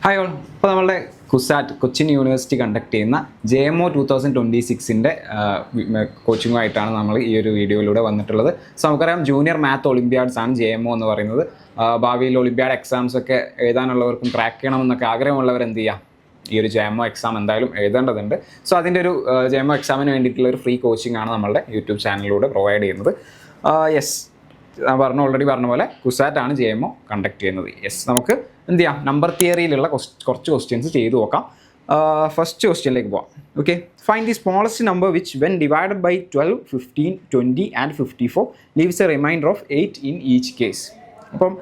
Hi all. ഇപ്പോൾ നമ്മളുടെ CUSAT Cochin university conduct ചെയ്യുന്ന JMO 2026-ൻ്റെ കോച്ചിങ്ങുമായിട്ടാണ് നമ്മൾ ഈ ഒരു വീഡിയോയിലൂടെ വന്നിട്ടുള്ളത്. സോ നമുക്കറിയാം ജൂനിയർ മാത്ത് ഒളിമ്പ്യാഡ്സ് ആണ് JMO എന്ന് പറയുന്നത്. ഭാവിയിൽ ഒളിമ്പ്യാഡ് എക്സാംസ് ഒക്കെ എഴുതാനുള്ളവർക്കും ക്രാക്ക് ചെയ്യണമെന്നൊക്കെ ആഗ്രഹമുള്ളവർ എന്ത് ചെയ്യുക, ഈ ഒരു JMO എക്സാം എന്തായാലും എഴുതേണ്ടതുണ്ട്. സോ അതിൻ്റെ ഒരു JMO എക്സാമിന് വേണ്ടിയിട്ടുള്ള ഒരു ഫ്രീ കോച്ചിങ് ആണ് നമ്മളുടെ യൂട്യൂബ് ചാനലിലൂടെ പ്രൊവൈഡ് ചെയ്യുന്നത്. ഓൾറെഡി പറഞ്ഞ പോലെ കുസാറ്റാണ് JMO കണ്ടക്ട് ചെയ്യുന്നത്. നമുക്ക് എന്ത് ചെയ്യാം, നമ്പർ തിയറിയിലുള്ള കുറച്ച് ക്വസ്റ്റ്യൻസ് ചെയ്തു നോക്കാം. ഫസ്റ്റ് ക്വസ്റ്റ്യനിലേക്ക് പോവാം. Okay, find the smallest number which when divided by 12, 15, 20 and 54 leaves a remainder of 8 in each case. അപ്പം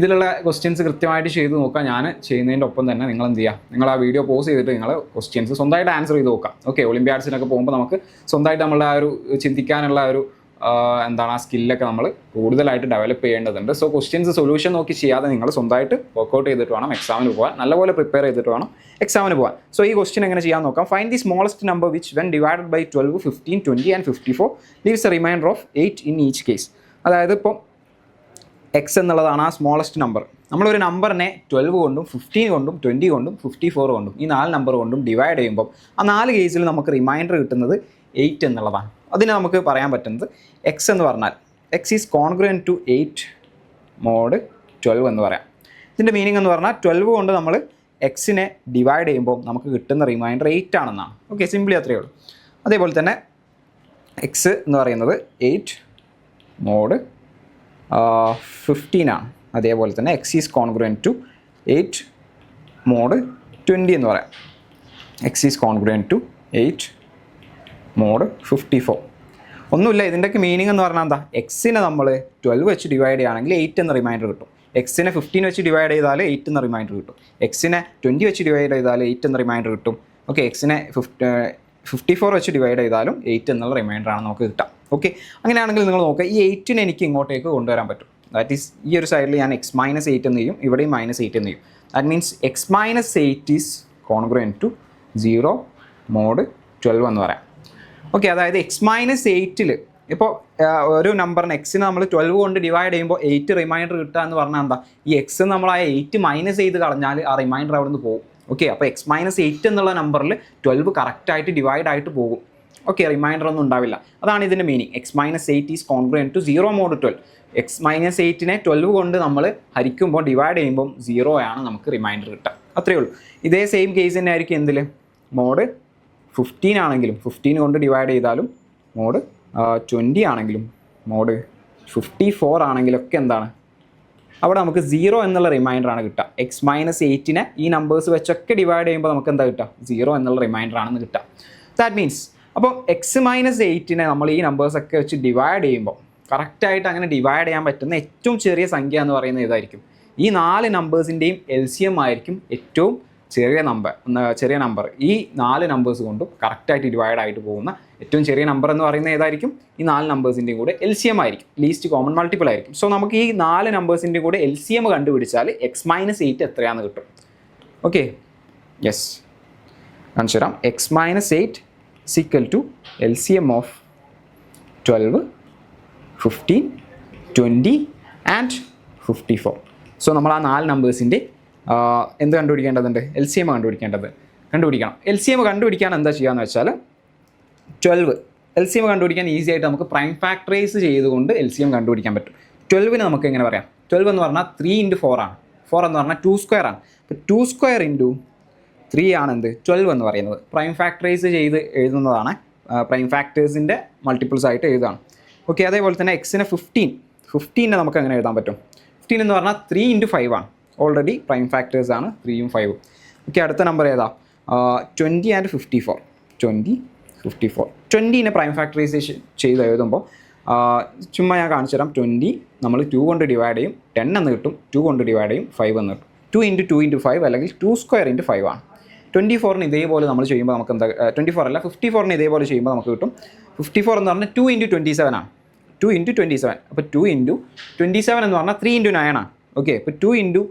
ഇതിലുള്ള ക്വസ്റ്റ്യൻസ് കൃത്യമായിട്ട് ചെയ്ത് നോക്കാം. ഞാൻ ചെയ്യുന്നതിൻ്റെ ഒപ്പം തന്നെ നിങ്ങൾ എന്ത് ചെയ്യുക, നിങ്ങൾ ആ വീഡിയോ പോസ് ചെയ്തിട്ട് നിങ്ങൾ ക്വസ്റ്റ്യൻസ് സ്വന്തമായിട്ട് ആൻസർ ചെയ്ത് നോക്കാം. ഓക്കെ, ഒളിമ്പ്യാഡ്സിനൊക്കെ പോകുമ്പോൾ നമുക്ക് സ്വന്തമായിട്ട് നമ്മളുടെ ആ ഒരു ചിന്തിക്കാനുള്ള ഒരു ആ സ്കില്ലൊക്കെ നമ്മൾ കൂടുതലായിട്ട് ഡെവലപ്പ് ചെയ്യേണ്ടതുണ്ട്. സോ ക്വസ്റ്റ്യൻസ് സൊല്യൂഷൻ നോക്കി ചെയ്യാതെ നിങ്ങൾ സ്വന്തമായിട്ട് വർക്കൗട്ട് ചെയ്തിട്ട് വേണം എക്സാമിന് പോകാൻ, നല്ലപോലെ പ്രിപ്പയർ ചെയ്തിട്ട് വേണം എക്സാമിന് പോകാൻ. സോ ഈ ക്വസ്റ്റ്യൻ എങ്ങനെ ചെയ്യാൻ നോക്കാം. Find the smallest number which when divided by 12, 15, 20 and 54 leaves a remainder of 8 in each case. അതായത് ഇപ്പം എക്സ് എന്നുള്ളതാണ് ആ സ്മോളസ്റ്റ് നമ്പർ. നമ്മളൊരു നമ്പറിനെ 12 കൊണ്ടും 15 കൊണ്ടും 20 കൊണ്ടും 54 കൊണ്ടും ഈ 4 നമ്പർ കൊണ്ടും ഡിവൈഡ് ചെയ്യുമ്പോൾ ആ 4 കേസിൽ നമുക്ക് റിമൈൻഡർ കിട്ടുന്നത് 8 എന്നുള്ളതാണ്. അതിന് നമുക്ക് പറയാൻ പറ്റുന്നത് എക്സ് എന്ന് പറഞ്ഞാൽ x is congruent to 8 mod 12 എന്ന് പറയാം. ഇതിൻ്റെ മീനിങ് എന്ന് പറഞ്ഞാൽ 12 കൊണ്ട് നമ്മൾ എക്സിനെ ഡിവൈഡ് ചെയ്യുമ്പോൾ നമുക്ക് കിട്ടുന്ന റിമൈൻഡർ 8 ആണെന്നാണ്. ഓക്കെ, സിംപ്ലി അത്രയേ ഉള്ളൂ. അതേപോലെ തന്നെ എക്സ് എന്ന് പറയുന്നത് 8 മോഡ് 15 ആണ്. അതേപോലെ തന്നെ x is congruent to 8 mod 20 എന്ന് പറയാം. X is congruent to 8 mod 54. ഒന്നുമില്ല, ഇതിൻ്റെയൊക്കെ മീനിങ് എന്ന് പറഞ്ഞാൽ എന്താ, എക്സിനെ നമ്മൾ 12 വെച്ച് ഡിവൈഡ് ചെയ്യുകയാണെങ്കിൽ 8 എന്ന റിമൈൻഡർ കിട്ടും. എക്സിനെ 15 വെച്ച് ഡിവൈഡ് ചെയ്താൽ 8 എന്ന റിമൈൻഡർ കിട്ടും. എക്സിനെ 20 വെച്ച് ഡിവൈഡ് ചെയ്താൽ 8 എന്ന റിമൈൻഡർ കിട്ടും. ഓക്കെ, എക്സിനെ 54 വെച്ച് ഡിവൈഡ് ചെയ്താലും 8 എന്നുള്ള റിമൈൻഡറാണ് നമുക്ക് കിട്ടുക. ഓക്കെ, അങ്ങനെയാണെങ്കിൽ നിങ്ങൾ നോക്കുക, ഈ 8നെ എനിക്ക് ഇങ്ങോട്ടേക്ക് കൊണ്ടുവരാൻ പറ്റും. ദാറ്റ് ഈസ് ഈ ഒരു സൈഡിൽ ഞാൻ x-8 എന്ന് ചെയ്യും, ഇവിടെയും -8 എന്ന് ചെയ്യും. That means x-8 is congruent to 0 mod 12 എന്ന് പറയാം. ഓക്കെ, അതായത് x-8 ഇപ്പോൾ ഒരു നമ്പറിന് എക്സിന് നമ്മൾ 12 കൊണ്ട് ഡിവൈഡ് ചെയ്യുമ്പോൾ 8 റിമൈൻഡർ കിട്ടുക എന്ന് പറഞ്ഞാൽ എന്താ, ഈ എക്സ് നമ്മൾ ആ 8 മൈനസ് ചെയ്ത് കളഞ്ഞാൽ ആ റിമൈൻഡർ അവിടെ നിന്ന് പോകും. ഓക്കെ, അപ്പോൾ x-8 എന്നുള്ള നമ്പറിൽ 12 കറക്റ്റായിട്ട് ഡിവൈഡ് ആയിട്ട് പോകും. ഓക്കെ, റിമൈൻഡർ ഒന്നും ഉണ്ടാവില്ല. അതാണ് ഇതിൻ്റെ meaning. x-8 is congruent to 0 mod 12. x-8നെ 12 കൊണ്ട് നമ്മൾ ഹരിക്കുമ്പോൾ ഡിവൈഡ് ചെയ്യുമ്പോൾ 0 ആണ് നമുക്ക് റിമൈൻഡർ കിട്ടുക. അത്രയേ ഉള്ളൂ. ഇതേ സെയിം കേസ് തന്നെ ആയിരിക്കും എന്തിൽ, മോഡ് 15 ആണെങ്കിലും 15 കൊണ്ട് ഡിവൈഡ് ചെയ്താലും, മോഡ് 20 ആണെങ്കിലും, മോഡ് 54 ആണെങ്കിലൊക്കെ എന്താണ്, അവിടെ നമുക്ക് 0 എന്നുള്ള റിമൈൻഡറാണ് കിട്ടുക. x-8നെ ഈ നമ്പേഴ്സ് വെച്ചൊക്കെ ഡിവൈഡ് ചെയ്യുമ്പോൾ നമുക്ക് എന്താ കിട്ടുക, 0 എന്നുള്ള റിമൈൻഡറാണെന്ന് കിട്ടുക. ദാറ്റ് മീൻസ് അപ്പോൾ x-8നെ നമ്മൾ ഈ നമ്പേഴ്സൊക്കെ വെച്ച് ഡിവൈഡ് ചെയ്യുമ്പോൾ കറക്റ്റായിട്ട് അങ്ങനെ ഡിവൈഡ് ചെയ്യാൻ പറ്റുന്ന ഏറ്റവും ചെറിയ സംഖ്യ എന്ന് പറയുന്നത് ഏതായിരിക്കും, ഈ 4 നമ്പേഴ്സിൻ്റെയും LCM ആയിരിക്കും ഏറ്റവും ചെറിയ നമ്പർ. ഈ 4 നമ്പേഴ്സ് കൊണ്ടും കറക്റ്റായിട്ട് ഡിവൈഡ് ആയിട്ട് പോകുന്ന ഏറ്റവും ചെറിയ നമ്പർ എന്ന് പറയുന്നത് ഏതായിരിക്കും, ഈ 4 നമ്പേഴ്സിൻ്റെയും കൂടെ LCM ആയിരിക്കും, ലീസ്റ്റ് കോമൺ മൾട്ടിപ്പിൾ ആയിരിക്കും. സോ നമുക്ക് ഈ 4 നമ്പേഴ്സിൻ്റെയും കൂടെ LCM കണ്ടുപിടിച്ചാൽ x-8 എത്രയാണെന്ന് കിട്ടും. ഓക്കെ, യെസ്, കാണിച്ചു തരാം. x-8 is equal to LCM of 12, 15, 20 and 54. So നമ്മൾ ആ 4 നമ്പേഴ്സിൻ്റെ എന്ത് കണ്ടുപിടിക്കേണ്ടതുണ്ട്, LCM കണ്ടുപിടിക്കണം. LCM കണ്ടുപിടിക്കാൻ എന്താ ചെയ്യാന്ന് വെച്ചാൽ 12 LCM കണ്ടുപിടിക്കാൻ ഈസി ആയിട്ട് നമുക്ക് പ്രൈം ഫാക്ടറൈസ് ചെയ്തുകൊണ്ട് LCM കണ്ടുപിടിക്കാൻ പറ്റും. 12ന് നമുക്ക് എങ്ങനെ പറയാം, 12 എന്ന് പറഞ്ഞാൽ 3 × 4 ആണ്. 4 എന്ന് പറഞ്ഞാൽ 2² ആണ്. അപ്പോൾ 2² × 3 ആണ് എന്ത്, 12 എന്ന് പറയുന്നത്. പ്രൈം ഫാക്ടറൈസ് ചെയ്ത് എഴുതുന്നതാണ്, പ്രൈം ഫാക്ടേഴ്സിൻ്റെ മൾട്ടിപ്പിൾസ് ആയിട്ട് എഴുതുകയാണ്. ഓക്കെ, അതേപോലെ തന്നെ എക്സിനെ 15നെ നമുക്ക് എങ്ങനെ എഴുതാൻ പറ്റും, 15 എന്ന് പറഞ്ഞാൽ 3 × 5 ആണ്. ഓൾറെഡി പ്രൈം ഫാക്ടേഴ്സ് ആണ് 3ഉം 5ഉം. ഓക്കെ, അടുത്ത നമ്പർ ഏതാ, 20 ആൻഡ് 54. 20നെ പ്രൈം ഫാക്ടറൈസേഷൻ ചെയ്ത് എഴുതുമ്പോൾ ചുമ്മാ ഞാൻ കാണിച്ചു തരാം. 20 നമ്മൾ 2 കൊണ്ട് ഡിവൈഡ് ചെയ്യും, 10 എന്ന് കിട്ടും. 2 കൊണ്ട് ഡിവൈഡ് ചെയ്യും, 5 എന്ന് കിട്ടും. 2 × 2 × 5 അല്ലെങ്കിൽ 2² × 5 ആണ്. 24ന് ഇതേപോലെ നമ്മൾ ചെയ്യുമ്പോൾ നമുക്ക് എന്താ, 24 അല്ല 54ന് ഇതേപോലെ ചെയ്യുമ്പോൾ നമുക്ക് കിട്ടും 54 എന്ന് പറഞ്ഞാൽ 2 × 27 ആണ്. 2 × 27. അപ്പോൾ 2 × 27 എന്ന് പറഞ്ഞാൽ 3 × 9 ആണ്. ഓക്കെ, അപ്പോൾ 2 ×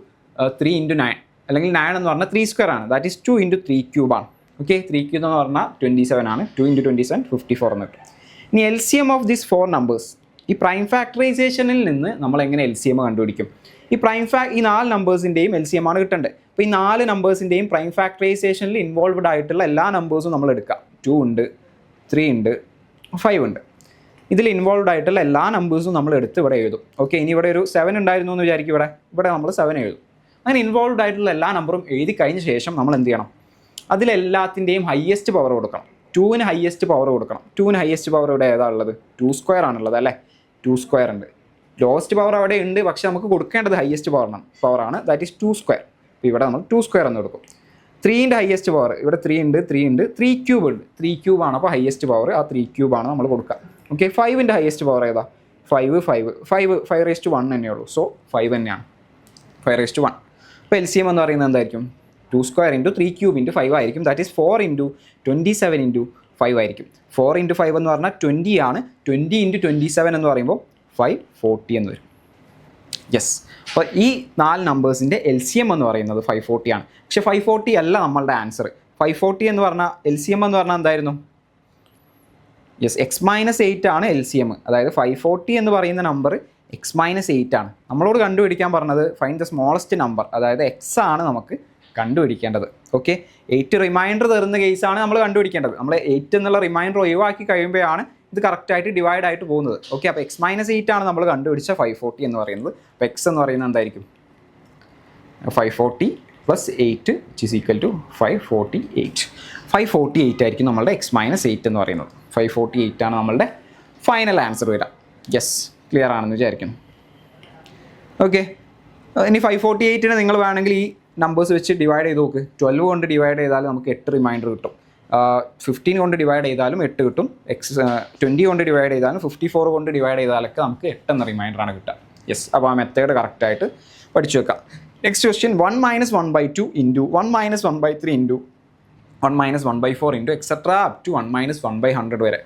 3 × 9 അല്ലെങ്കിൽ 9 എന്ന് പറഞ്ഞാൽ 3² ആണ്. ദാറ്റ് ഈസ് 2 × 3³ ആണ്. ഓക്കെ, 3³ എന്ന് പറഞ്ഞാൽ 27 ആണ്. 2 × 27 54 എന്ന് കിട്ടും. ഇനി LCM ഓഫ് ദീസ് 4 നമ്പേഴ്സ്, ഈ പ്രൈം ഫാക്ടറൈസേഷനിൽ നിന്ന് നമ്മൾ എങ്ങനെ LCM കണ്ടുപിടിക്കും? ഈ 4 നമ്പേഴ്സിൻ്റെയും LCM ആണ് കിട്ടേണ്ടത്. അപ്പോൾ ഈ 4 നമ്പേഴ്സിൻ്റെയും പ്രൈം ഫാക്ടറൈസേഷനിൽ ഇൻവോൾവ്ഡ് ആയിട്ടുള്ള എല്ലാ നമ്പേഴ്സും നമ്മൾ എടുക്കുക. 2 ഉണ്ട്, 3 ഉണ്ട്, 5 ഉണ്ട്. ഇതിൽ ഇൻവോൾവ്ഡ് ആയിട്ടുള്ള എല്ലാ നമ്പേഴ്സും നമ്മൾ എടുത്ത് ഇവിടെ എഴുതും. ഓക്കെ, ഇനി ഇവിടെ ഒരു 7 ഉണ്ടായിരുന്നു എന്ന് വിചാരിക്കും. ഇവിടെ നമ്മൾ 7 എഴുതും. അങ്ങനെ ഇൻവോൾവ്ഡ് ആയിട്ടുള്ള എല്ലാ നമ്പറും എഴുതി കഴിഞ്ഞ ശേഷം നമ്മൾ എന്ത് ചെയ്യണം? അതിലെല്ലാത്തിൻ്റെയും ഹയസ്റ്റ് പവർ കൊടുക്കണം. 2ന് ഹയസ്റ്റ് പവർ കൊടുക്കണം. 2ന് ഹയസ്റ്റ് പവർ ഇവിടെ ഏതാ ഉള്ളത്? 2² ആണുള്ളത് അല്ലേ? 2² ഉണ്ട്. ലോവസ്റ്റ് പവർ അവിടെ ഉണ്ട്, പക്ഷെ നമുക്ക് കൊടുക്കേണ്ടത് ഹയസ്റ്റ് പവറാണ്. That is 2². അപ്പോൾ ഇവിടെ നമ്മൾ 2² എന്ന് കൊടുക്കും. 3ൻ്റെ ഹയസ്റ്റ് പവർ ഇവിടെ 3 ഉണ്ട്, 3 ഉണ്ട്, 3³ ഉണ്ട്. 3³ ആണ് അപ്പോൾ ഹയസ്റ്റ് പവർ. ആ 3³ ആണ് നമ്മൾ കൊടുക്കുക. ഓക്കെ, 5ൻ്റെ ഹയസ്റ്റ് പവർ ഏതാ? 5 തന്നെയുള്ളൂ. സോ 5 തന്നെയാണ്, 5/1. അപ്പോൾ LCM എന്ന് പറയുന്നത് എന്തായിരിക്കും? 2² × 3³ × 5 ആയിരിക്കും. ദാറ്റ് ഈസ് 4 × 27 × 5 ആയിരിക്കും. 4 × 5 എന്ന് പറഞ്ഞാൽ 20 ആണ്. 20 × 27 എന്ന് പറയുമ്പോൾ 540 എന്ന് വരും. യെസ്, അപ്പോൾ ഈ 4 നമ്പേഴ്സിൻ്റെ LCM എന്ന് പറയുന്നത് 540 ആണ്. പക്ഷേ 540 അല്ല നമ്മളുടെ ആൻസർ. 540 എന്ന് പറഞ്ഞാൽ LCM എന്ന് പറഞ്ഞാൽ എന്തായിരുന്നു? യെസ്, x-8 ആണ് LCM. അതായത് 540 എന്ന് പറയുന്ന നമ്പർ x-8 ആണ്. നമ്മളോട് കണ്ടുപിടിക്കാൻ പറഞ്ഞത് ഫൈൻഡ് ദ സ്മോളസ്റ്റ് നമ്പർ, അതായത് x ആണ് നമുക്ക് കണ്ടുപിടിക്കേണ്ടത്. ഓക്കെ, 8 റിമൈൻഡർ തരുന്ന കേസാണ് നമ്മൾ കണ്ടുപിടിക്കേണ്ടത്. നമ്മൾ 8 എന്നുള്ള റിമൈൻഡർ ഒഴിവാക്കി കഴിയുമ്പോഴാണ് ഇത് കറക്റ്റായിട്ട് ഡിവൈഡ് ആയിട്ട് പോകുന്നത്. ഓക്കെ, അപ്പോൾ x-8 ആണ് നമ്മൾ കണ്ടുപിടിച്ച 540 എന്ന് പറയുന്നത്. അപ്പോൾ x എന്ന് പറയുന്നത് എന്തായിരിക്കും? 540 + 8 = 548. 548 ആയിരിക്കും നമ്മളുടെ x-8 എന്ന് പറയുന്നത്. 548 ആണ് നമ്മളുടെ ഫൈനൽ ആൻസർ വരിക. യെസ്, ക്ലിയർ ആണെന്ന് വിചാരിക്കുന്നു. ഓക്കെ, ഇനി 548നെ നിങ്ങൾ വേണമെങ്കിൽ ഈ നമ്പേഴ്സ് വെച്ച് ഡിവൈഡ് ചെയ്ത് നോക്ക്. 12 കൊണ്ട് ഡിവൈഡ് ചെയ്താൽ നമുക്ക് 8 റിമൈൻഡർ കിട്ടും. 15 കൊണ്ട് ഡിവൈഡ് ചെയ്താലും 8 കിട്ടും. 20 കൊണ്ട് ഡിവൈഡ് ചെയ്താലും 54 കൊണ്ട് ഡിവൈഡ് ചെയ്താലൊക്കെ നമുക്ക് 8 എന്ന റിമൈൻഡറാണ് കിട്ടുക. യെസ്, അപ്പോൾ ആ മെത്തേഡ് കറക്റ്റായിട്ട് പഠിച്ചു വെക്കാം. Next question, 1 - 1/2 × 1 - 1/3 × 1 - 1/4 × et cetera up to 1 - 1/100 വരെ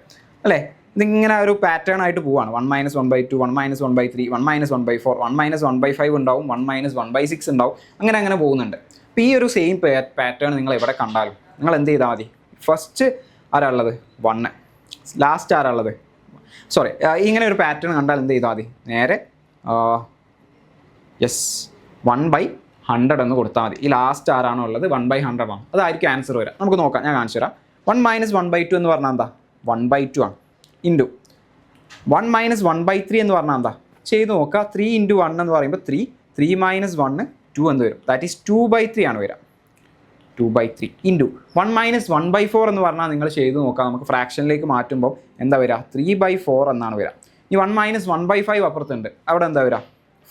അല്ലേ? ഇതിങ്ങനെ ഒരു പാറ്റേൺ ആയിട്ട് പോവാണ്. 1 - 1/2, 1 - 1/3, 1 - 1/4, 1 - 1/5 ഉണ്ടാവും, 1 - 1/6 ഉണ്ടാവും. അങ്ങനെ പോകുന്നുണ്ട്. അപ്പോൾ ഈ ഒരു സെയിം പാറ്റേൺ നിങ്ങൾ എവിടെ കണ്ടാലും നിങ്ങൾ എന്ത് ചെയ്താൽ മതി? ഫസ്റ്റ് ആരാ ഉള്ളത്? 1. ലാസ്റ്റ് ആരാ ഉള്ളത്? സോറി, ഇങ്ങനെ ഒരു പാറ്റേൺ കണ്ടാൽ എന്ത് ചെയ്താൽ മതി? നേരെ 1/100 എന്ന് കൊടുത്താൽ മതി. ഈ ലാസ്റ്റ് ആരാണോ ഉള്ളത് 1/100 ആണ്. അതായിരിക്കും ആൻസർ വരിക. നമുക്ക് നോക്കാം, ഞാൻ കാണിച്ചു തരാം. 1 - 1/2 എന്ന് പറഞ്ഞാൽ എന്താ? 1/2 ആണ്. ഇൻറ്റു 1 - 1/3 എന്ന് പറഞ്ഞാൽ എന്താ? ചെയ്ത് നോക്കുക. 3 × 1 എന്ന് പറയുമ്പോൾ 3, 3 - 1 2 എന്ന് വരും. ദാറ്റ് ഈസ് 2/3 ആണ് വരിക. 2/3 ഇൻറ്റു 1 - 1/4 എന്ന് പറഞ്ഞാൽ നിങ്ങൾ ചെയ്ത് നോക്കാം. നമുക്ക് ഫ്രാക്ഷനിലേക്ക് മാറ്റുമ്പോൾ എന്താ വരിക? 3/4 എന്നാണ് വരിക. ഈ 1 - 1/5 അപ്പുറത്തുണ്ട്, അവിടെ എന്താ വരിക?